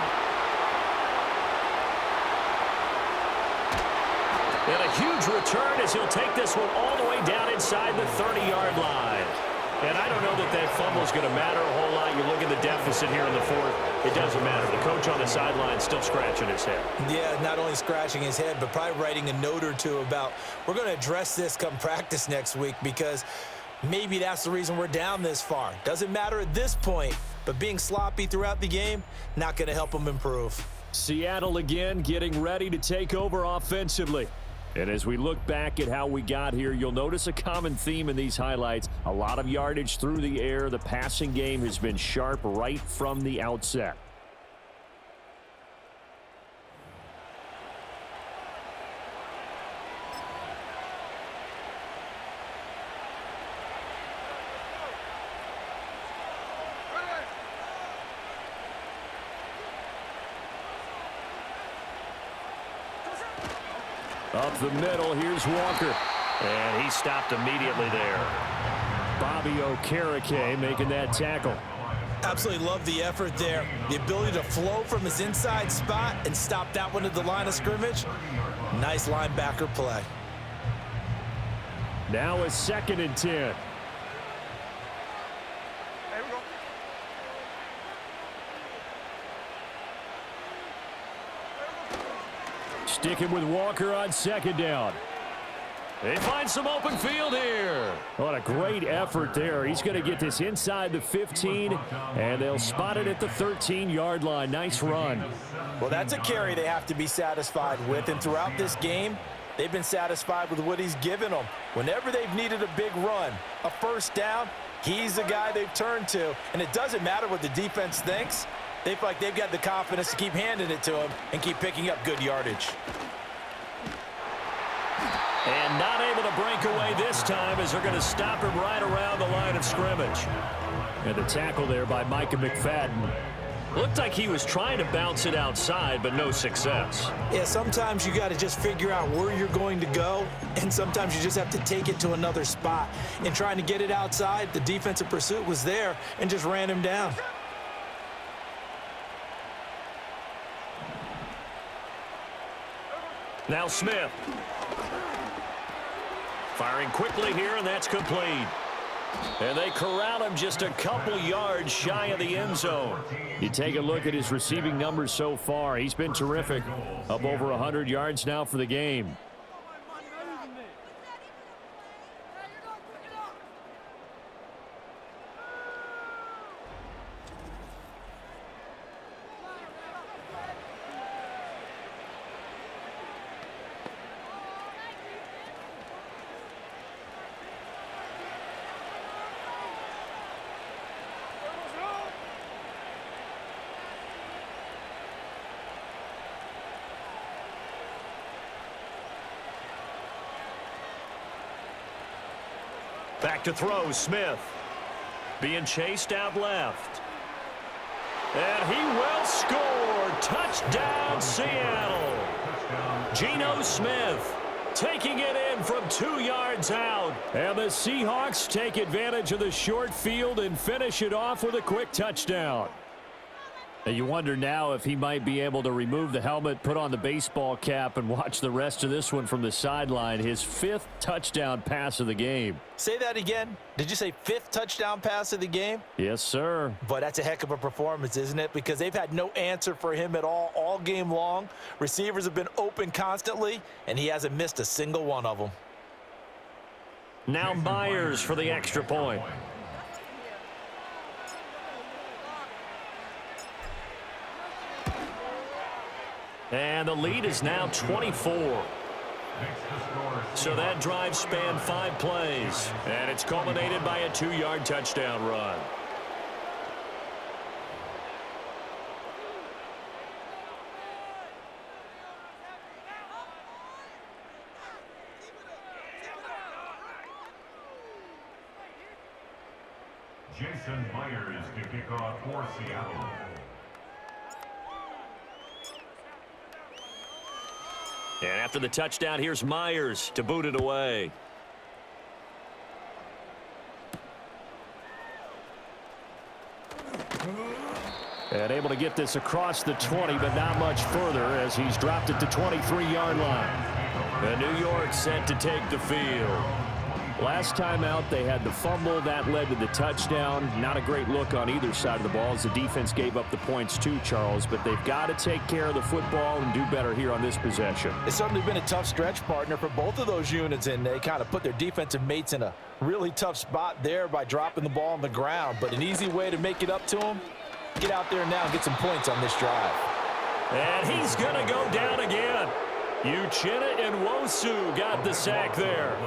And a huge return as he'll take this one all the way down inside the 30-yard line. And I don't know that fumble is going to matter a whole lot. You look at the deficit here in the fourth, it doesn't matter. The coach on the sideline still scratching his head. Yeah, not only scratching his head, but probably writing a note or two about, we're going to address this come practice next week because maybe that's the reason we're down this far. Doesn't matter at this point, but being sloppy throughout the game, not going to help him improve. Seattle again getting ready to take over offensively. And as we look back at how we got here, you'll notice a common theme in these highlights. A lot of yardage through the air. The passing game has been sharp right from the outset. Up the middle, here's Walker. And he stopped immediately there. Bobby Okereke making that tackle. Absolutely love the effort there. The ability to flow from his inside spot and stop that one at the line of scrimmage. Nice linebacker play. Now a 2nd and 10. Sticking with Walker on 2nd down. They find some open field here. What a great effort there. He's going to get this inside the 15, and they'll spot it at the 13-yard line. Nice run. Well, that's a carry they have to be satisfied with, and throughout this game, they've been satisfied with what he's given them. Whenever they've needed a big run, a first down, he's the guy they've turned to, and it doesn't matter what the defense thinks. They feel like they've got the confidence to keep handing it to him and keep picking up good yardage. And not able to break away this time as they're going to stop him right around the line of scrimmage. And the tackle there by Micah McFadden. Looked like he was trying to bounce it outside, but no success. Yeah, sometimes you got to just figure out where you're going to go, and sometimes you just have to take it to another spot. In trying to get it outside, the defensive pursuit was there and just ran him down. Now Smith. Firing quickly here, and that's complete. And they corral him just a couple yards shy of the end zone. You take a look at his receiving numbers so far. He's been terrific. Up over 100 yards now for the game. Back to throw, Smith. Being chased out left. And he will score. Touchdown, Seattle. Geno Smith taking it in from 2 yards out. And the Seahawks take advantage of the short field and finish it off with a quick touchdown. And you wonder now if he might be able to remove the helmet, put on the baseball cap, and watch the rest of this one from the sideline. His 5th touchdown pass of the game. Say that again. Did you say 5th touchdown pass of the game? Yes, sir. But that's a heck of a performance, isn't it? Because they've had no answer for him at all game long. Receivers have been open constantly, and he hasn't missed a single one of them. Now Myers for the extra point. And the lead is now 24. So that drive spanned 5 plays. And it's culminated by a 2-yard touchdown run. Jason Myers to kick off for Seattle. And after the touchdown, here's Myers to boot it away. And able to get this across the 20, but not much further as he's dropped it to 23-yard line. And New York set to take the field. Last time out, they had the fumble. That led to the touchdown. Not a great look on either side of the ball as the defense gave up the points too, Charles. But they've got to take care of the football and do better here on this possession. It's certainly been a tough stretch, partner, for both of those units, and they kind of put their defensive mates in a really tough spot there by dropping the ball on the ground. But an easy way to make it up to them, get out there now and get some points on this drive. And he's going to go down again. Uchenna and Nwosu got the sack there.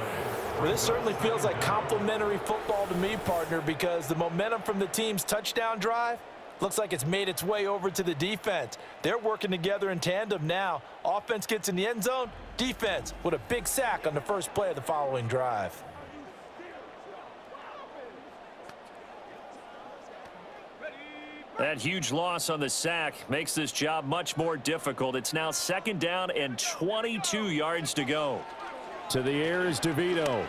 Well, this certainly feels like complimentary football to me, partner, because the momentum from the team's touchdown drive looks like it's made its way over to the defense. They're working together in tandem now. Offense gets in the end zone, defense with a big sack on the first play of the following drive. That huge loss on the sack makes this job much more difficult. It's now 2nd down and 22 yards to go. To the air is DeVito.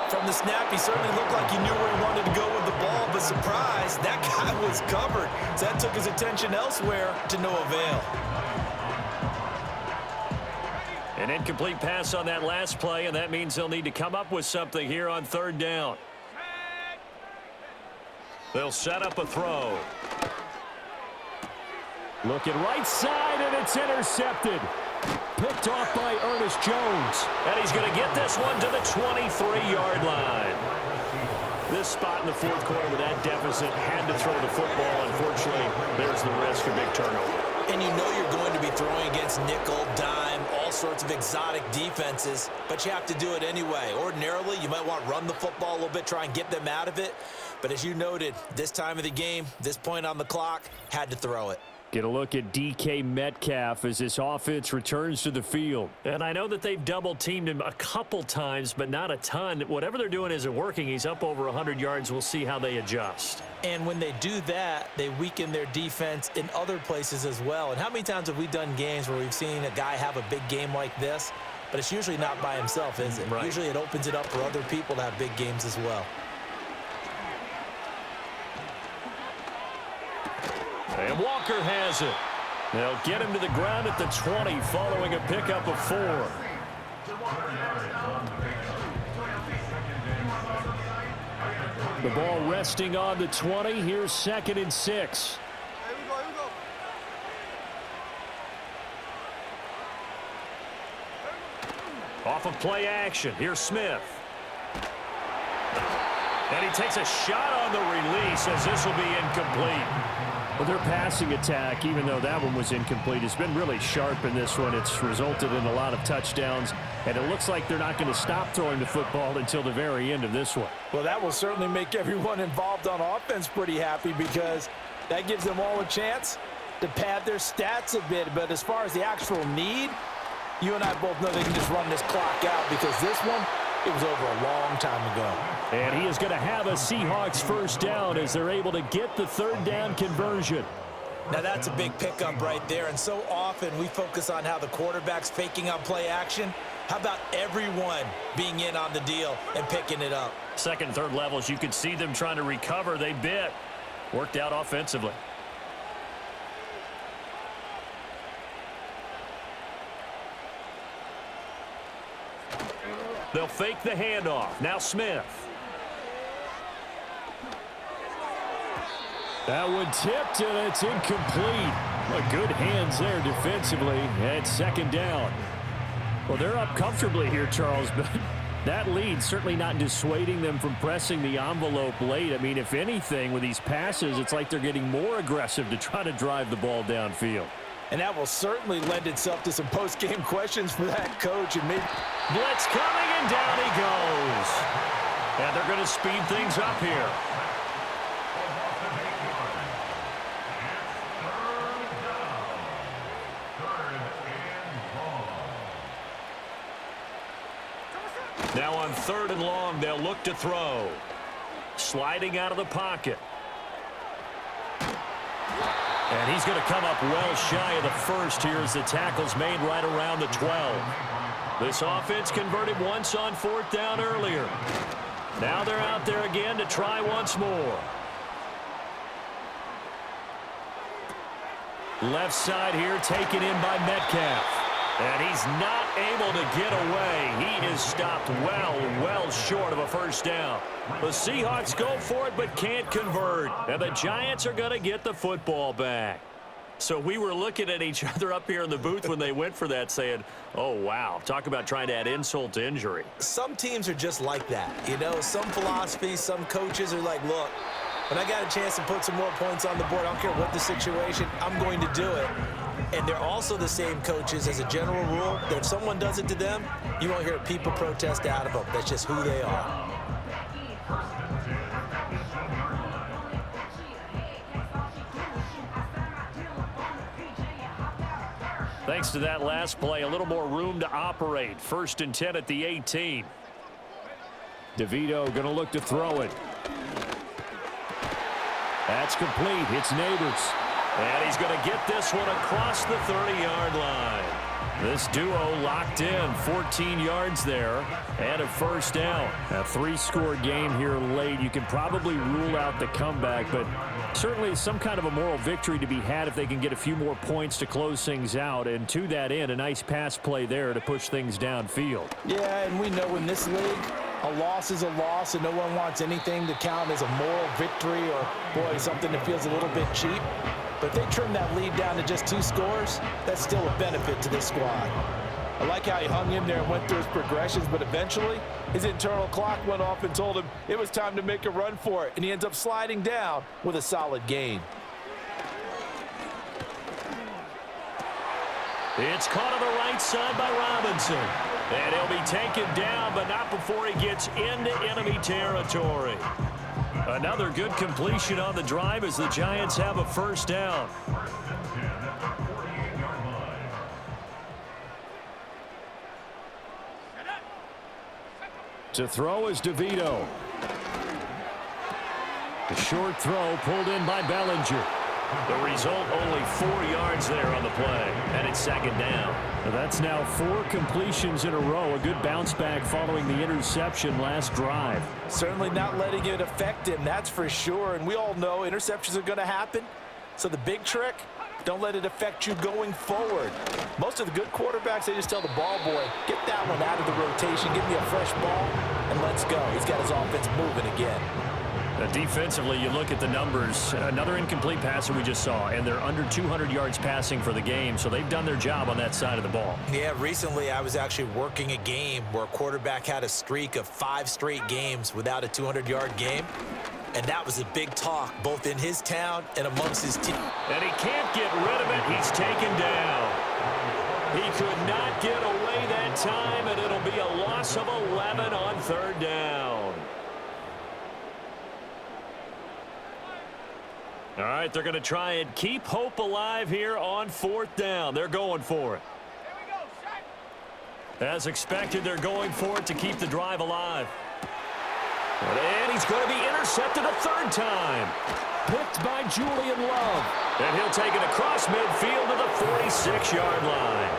From the snap, he certainly looked like he knew where he wanted to go with the ball, but surprise, that guy was covered. So that took his attention elsewhere to no avail. An incomplete pass on that last play, and that means they'll need to come up with something here on 3rd down. They'll set up a throw. Looking right side, and it's intercepted. Picked off by Ernest Jones. And he's going to get this one to the 23-yard line. This spot in the 4th quarter with that deficit had to throw the football. Unfortunately, there's the risk of big turnover. And you know you're going to be throwing against nickel, dime, all sorts of exotic defenses, but you have to do it anyway. Ordinarily, you might want to run the football a little bit, try and get them out of it. But as you noted, this time of the game, this point on the clock, had to throw it. Get a look at DK Metcalf as this offense returns to the field. And I know that they've double-teamed him a couple times, but not a ton. Whatever they're doing isn't working. He's up over 100 yards. We'll see how they adjust. And when they do that, they weaken their defense in other places as well. And how many times have we done games where we've seen a guy have a big game like this, but it's usually not by himself, is it? Right. Usually it opens it up for other people to have big games as well. And Walker has it. They'll get him to the ground at the 20 following a pickup of 4. The ball resting on the 20. Here's 2nd and 6. Off of play action. Here's Smith. And he takes a shot on the release as this will be incomplete. Well, their passing attack, even though that one was incomplete, has been really sharp in this one. It's resulted in a lot of touchdowns, and it looks like they're not going to stop throwing the football until the very end of this one. Well, that will certainly make everyone involved on offense pretty happy because that gives them all a chance to pad their stats a bit. But as far as the actual need, you and I both know they can just run this clock out because this one, It was over a long time ago. And he is going to have a Seahawks first down as they're able to get the third down conversion. Now that's a big pickup right there, and so often we focus on how the quarterback's faking on play action. How about everyone being in on the deal and picking it up? Second and third levels, you could see them trying to recover. They bit. Worked out offensively. They'll fake the handoff. Now Smith. That one tipped, and it's incomplete. Well, good hands there defensively at second down. Well, they're up comfortably here, Charles, but that lead certainly not dissuading them from pressing the envelope late. I mean, if anything, with these passes, it's like they're getting more aggressive to try to drive the ball downfield. And that will certainly lend itself to some post-game questions for that coach. And maybe blitz coming, and down he goes. And they're going to speed things up here. Now on third and long, they'll look to throw. Sliding out of the pocket. And he's going to come up well shy of the first here as the tackle's made right around the 12. This offense converted once on fourth down earlier. Now they're out there again to try once more. Left side here taken in by Metcalf. And he's not able to get away. He is stopped well short of a first down. The Seahawks go for it but can't convert. And the Giants are going to get the football back. So we were looking at each other up here in the booth when they went for that saying, oh, wow, talk about trying to add insult to injury. some teams are just like that. You know, some philosophies, some coaches are like, look, when I got a chance to put some more points on the board, I don't care what the situation, I'm going to do it. And they're also the same coaches as a general rule that if someone does it to them, you won't hear people protest out of them. That's just who they are. Thanks to that last play, a little more room to operate. 1st and 10 at the 18. DeVito going to look to throw it. That's complete. It's Neighbors. And he's going to get this one across the 30-yard line. This duo locked in, 14 yards there, and a first down. A 3-score game here late. You can probably rule out the comeback, but certainly some kind of a moral victory to be had if they can get a few more points to close things out. And to that end, a nice pass play there to push things downfield. Yeah, and we know in this league, a loss is a loss, and no one wants anything to count as a moral victory or, boy, something that feels a little bit cheap. But if they trim that lead down to just 2 scores, that's still a benefit to this squad. I like how he hung in there and went through his progressions, but eventually his internal clock went off and told him it was time to make a run for it, and he ends up sliding down with a solid gain. It's caught on the right side by Robinson. And he'll be taken down, but not before he gets into enemy territory. Another good completion on the drive as the Giants have a first down. To throw is DeVito. The short throw pulled in by Bellinger. The result, only 4 yards there on the play, and it's 2nd down. That's now 4 completions in a row. A good bounce back following the interception last drive. Certainly not letting it affect him, that's for sure. And we all know interceptions are going to happen. So the big trick, don't let it affect you going forward. Most of the good quarterbacks, they just tell the ball boy, get that one out of the rotation, give me a fresh ball, and let's go. He's got his offense moving again. Defensively, you look at the numbers. Another incomplete pass that we just saw, and they're under 200 yards passing for the game, so they've done their job on that side of the ball. Yeah, recently I was actually working a game where a quarterback had a streak of 5 straight games without a 200-yard game, and that was a big talk, both in his town and amongst his team. And he can't get rid of it. He's taken down. He could not get away that time, and it'll be a loss of 11 on 3rd down. All right, they're going to try and keep hope alive here on 4th down. They're going for it. As expected, they're going for it to keep the drive alive. And he's going to be intercepted a third time. Picked by Julian Love. And he'll take it across midfield to the 46-yard line.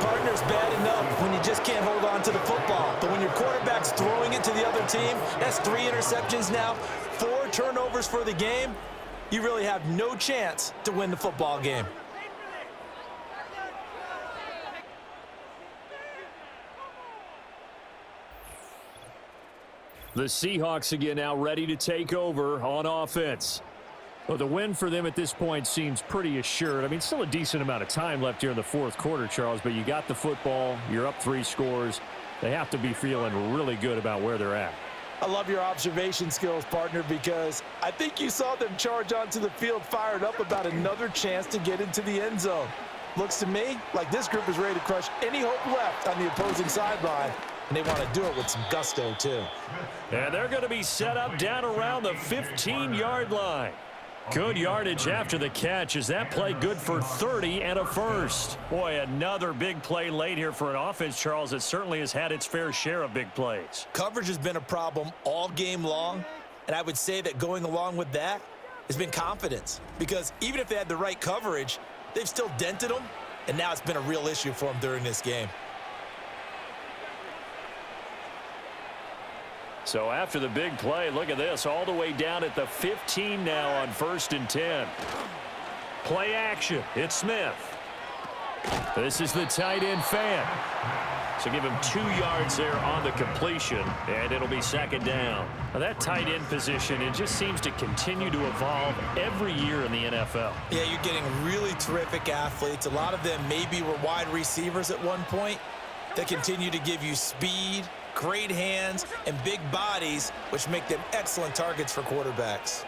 Partner's bad enough when you just can't hold on to the football. But when your quarterback's throwing it to the other team, that's 3 interceptions now, 4 turnovers for the game. You really have no chance to win the football game. The Seahawks again now ready to take over on offense. Well, the win for them at this point seems pretty assured. I mean, still a decent amount of time left here in the fourth quarter, Charles, but you got the football. You're up 3 scores. They have to be feeling really good about where they're at. I love your observation skills, partner, because I think you saw them charge onto the field fired up about another chance to get into the end zone. Looks to me like this group is ready to crush any hope left on the opposing sideline, and they want to do it with some gusto, too. And they're going to be set up down around the 15-yard line. Good yardage after the catch. Is that play good for 30 and a first? Boy, another big play late here for an offense, Charles, that certainly has had its fair share of big plays. Coverage has been a problem all game long, and I would say that going along with that has been confidence, because even if they had the right coverage, they've still dented them, and now it's been a real issue for them during this game. So after the big play, look at this, all the way down at the 15 now on 1st and 10. Play action, it's Smith. This is the tight end fan. So give him 2 yards there on the completion, and it'll be 2nd down. Now that tight end position, it just seems to continue to evolve every year in the NFL. Yeah, you're getting really terrific athletes. A lot of them maybe were wide receivers at one point that continue to give you speed, great hands, and big bodies, which make them excellent targets for quarterbacks.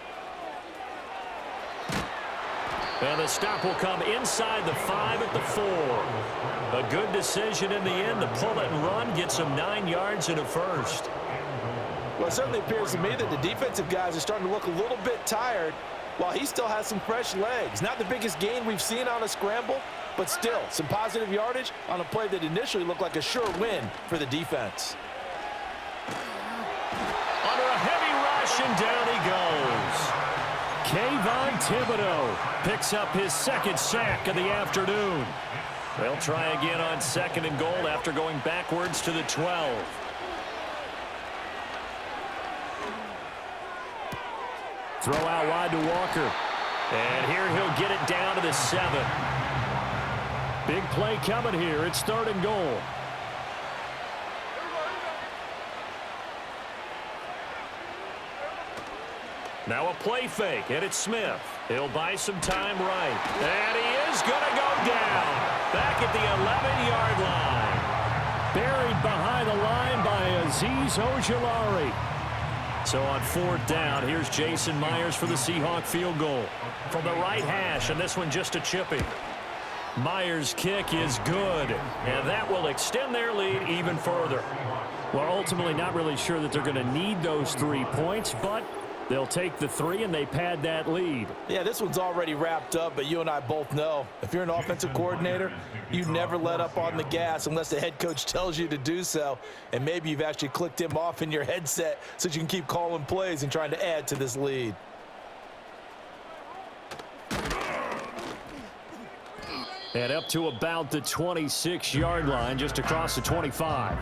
And the stop will come inside the 5 at the 4. A good decision in the end to pull it and run, get some 9 yards and a first. Well, it certainly appears to me that the defensive guys are starting to look a little bit tired, while he still has some fresh legs. Not the biggest gain we've seen on a scramble, but still some positive yardage on a play that initially looked like a sure win for the defense. Under a heavy rush, and down he goes. Kayvon Thibodeau picks up his 2nd sack of the afternoon. They'll try again on 2nd and goal after going backwards to the 12. Throw out wide to Walker. And here he'll get it down to the 7. Big play coming here. It's 3rd and goal. Now a play fake, and it's Smith. He'll buy some time right. And he is going to go down. Back at the 11-yard line. Buried behind the line by Azeez Ojulari. So on 4th down, here's Jason Myers for the Seahawk field goal. From the right hash, and this one just a chipping. Myers' kick is good, and that will extend their lead even further. Well, ultimately not really sure that they're going to need those 3 points, but they'll take the 3 and they pad that lead. Yeah, this one's already wrapped up, but you and I both know if you're an offensive coordinator, you never let up on the gas unless the head coach tells you to do so. And maybe you've actually clicked him off in your headset so you can keep calling plays and trying to add to this lead. And up to about the 26-yard line, just across the 25.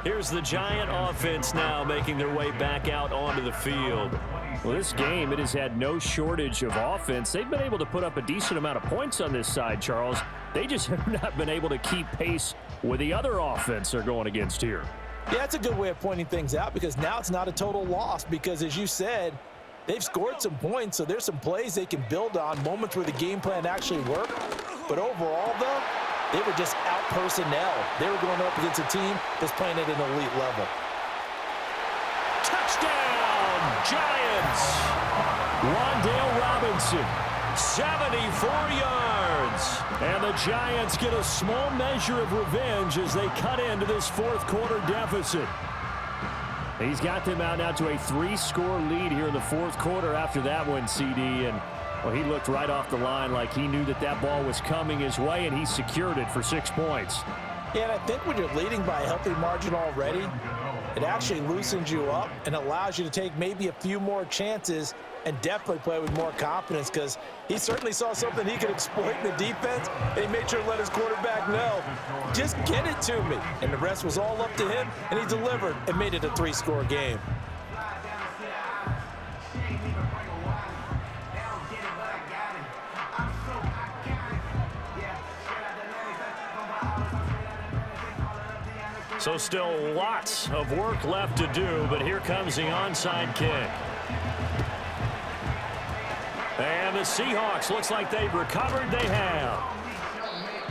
Here's the Giant offense now making their way back out onto the field. Well, this game, it has had no shortage of offense. They've been able to put up a decent amount of points on this side, Charles. They just have not been able to keep pace with the other offense they're going against here. Yeah, that's a good way of pointing things out, because now it's not a total loss, because as you said, they've scored some points, so there's some plays they can build on, moments where the game plan actually worked. But overall, though, they were just out personnel. They were going up against a team that's playing at an elite level. Touchdown, Giants! Wan'Dale Robinson, 74 yards. And the Giants get a small measure of revenge as they cut into this fourth quarter deficit. He's got them out now to a 3-score lead here in the fourth quarter after that one, CD. And well, he looked right off the line like he knew that that ball was coming his way, and he secured it for 6 points. Yeah, and I think when you're leading by a healthy margin already, it actually loosens you up and allows you to take maybe a few more chances and definitely play with more confidence, because he certainly saw something he could exploit in the defense, and he made sure to let his quarterback know, just get it to me. And the rest was all up to him, and he delivered and made it a 3-score game. So still lots of work left to do, but here comes the onside kick. And the Seahawks, looks like they've recovered. They have.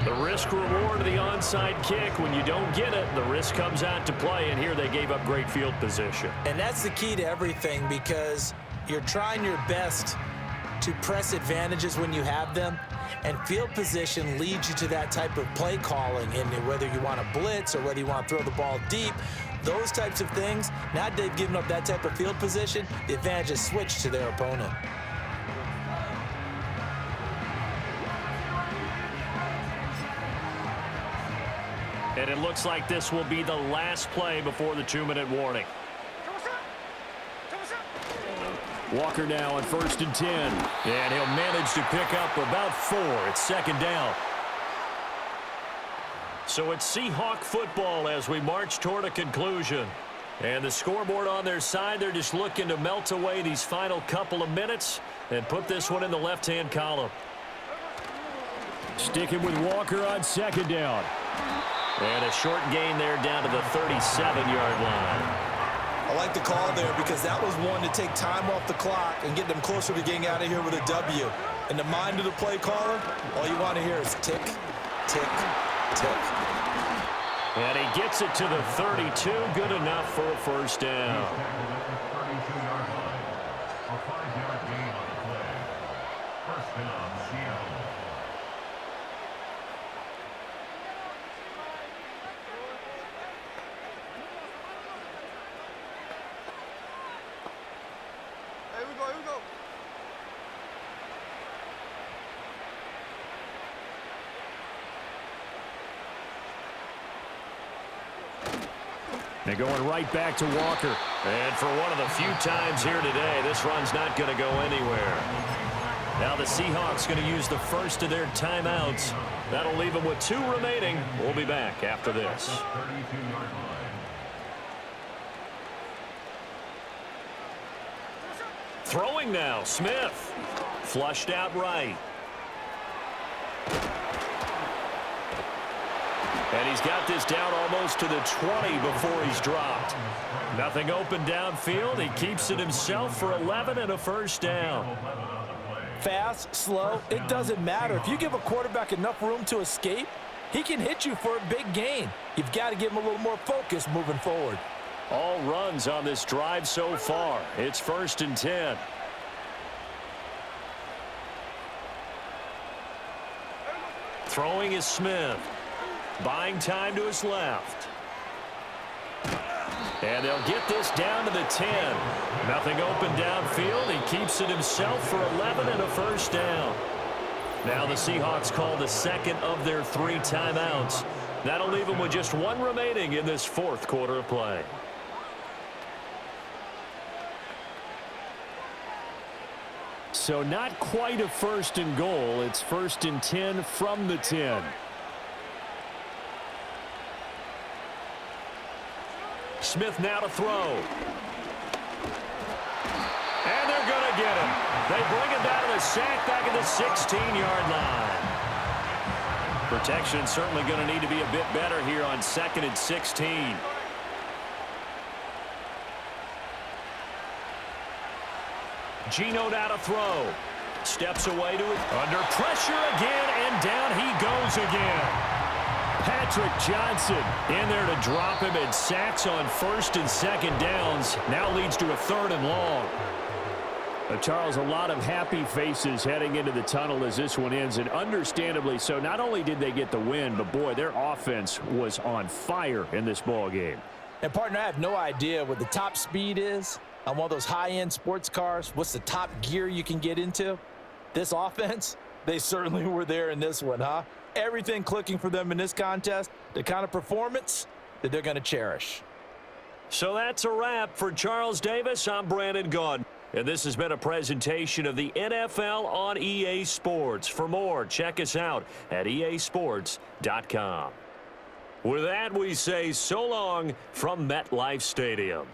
The risk reward of the onside kick, when you don't get it, the risk comes out to play, and here they gave up great field position. And that's the key to everything, because you're trying your best to press advantages when you have them, and field position leads you to that type of play calling, and whether you want to blitz or whether you want to throw the ball deep, those types of things. Now they've given up that type of field position, the advantage is switched to their opponent. And it looks like this will be the last play before the 2-minute warning. Walker now on 1st and 10. And he'll manage to pick up about 4. It's 2nd down. So it's Seahawk football as we march toward a conclusion. And the scoreboard on their side, they're just looking to melt away these final couple of minutes and put this one in the left-hand column. Sticking with Walker on 2nd down. And a short gain there down to the 37-yard line. I like the call there, because that was one to take time off the clock and get them closer to getting out of here with a W. In the mind of the play caller, all you want to hear is tick, tick, tick. And he gets it to the 32. Good enough for a 1st down. 32-yard line. A 5-yard gain on the play. 1st down, Seattle. Here we go, here we go. They're going right back to Walker. And for one of the few times here today, this run's not going to go anywhere. Now the Seahawks going to use the first of their timeouts. That'll leave them with 2 remaining. We'll be back after this. 32-yard line. Throwing now, Smith. Flushed out right. And he's got this down almost to the 20 before he's dropped. Nothing open downfield. He keeps it himself for 11 and a 1st down. Fast, slow, it doesn't matter. If you give a quarterback enough room to escape, he can hit you for a big gain. You've got to give him a little more focus moving forward. All runs on this drive so far. It's 1st and 10. Throwing is Smith. Buying time to his left. And they'll get this down to the 10. Nothing open downfield. He keeps it himself for 11 and a 1st down. Now the Seahawks call the 2nd of their 3 timeouts. That'll leave them with just 1 remaining in this 4th quarter of play. So not quite a 1st and goal. It's 1st and 10 from the 10. Smith now to throw. And they're going to get him. They bring him down to the sack back at the 16-yard line. Protection certainly going to need to be a bit better here on 2nd and 16. Geno now to throw. Steps away to it. Under pressure again, and down he goes again. Patrick Johnson in there to drop him, and sacks on 1st and 2nd downs. Now leads to a 3rd and long. Charles, a lot of happy faces heading into the tunnel as this one ends, and understandably so. Not only did they get the win, but boy, their offense was on fire in this ball game. And partner, I have no idea what the top speed is on one of those high-end sports cars. What's the top gear you can get into? This offense, they certainly were there in this one, huh? everything clicking for them in this contest, the kind of performance that they're going to cherish. So that's a wrap for Charles Davis. I'm Brandon Gaudin. And this has been a presentation of the NFL on EA Sports. For more, check us out at easports.com. With that, we say so long from MetLife Stadium.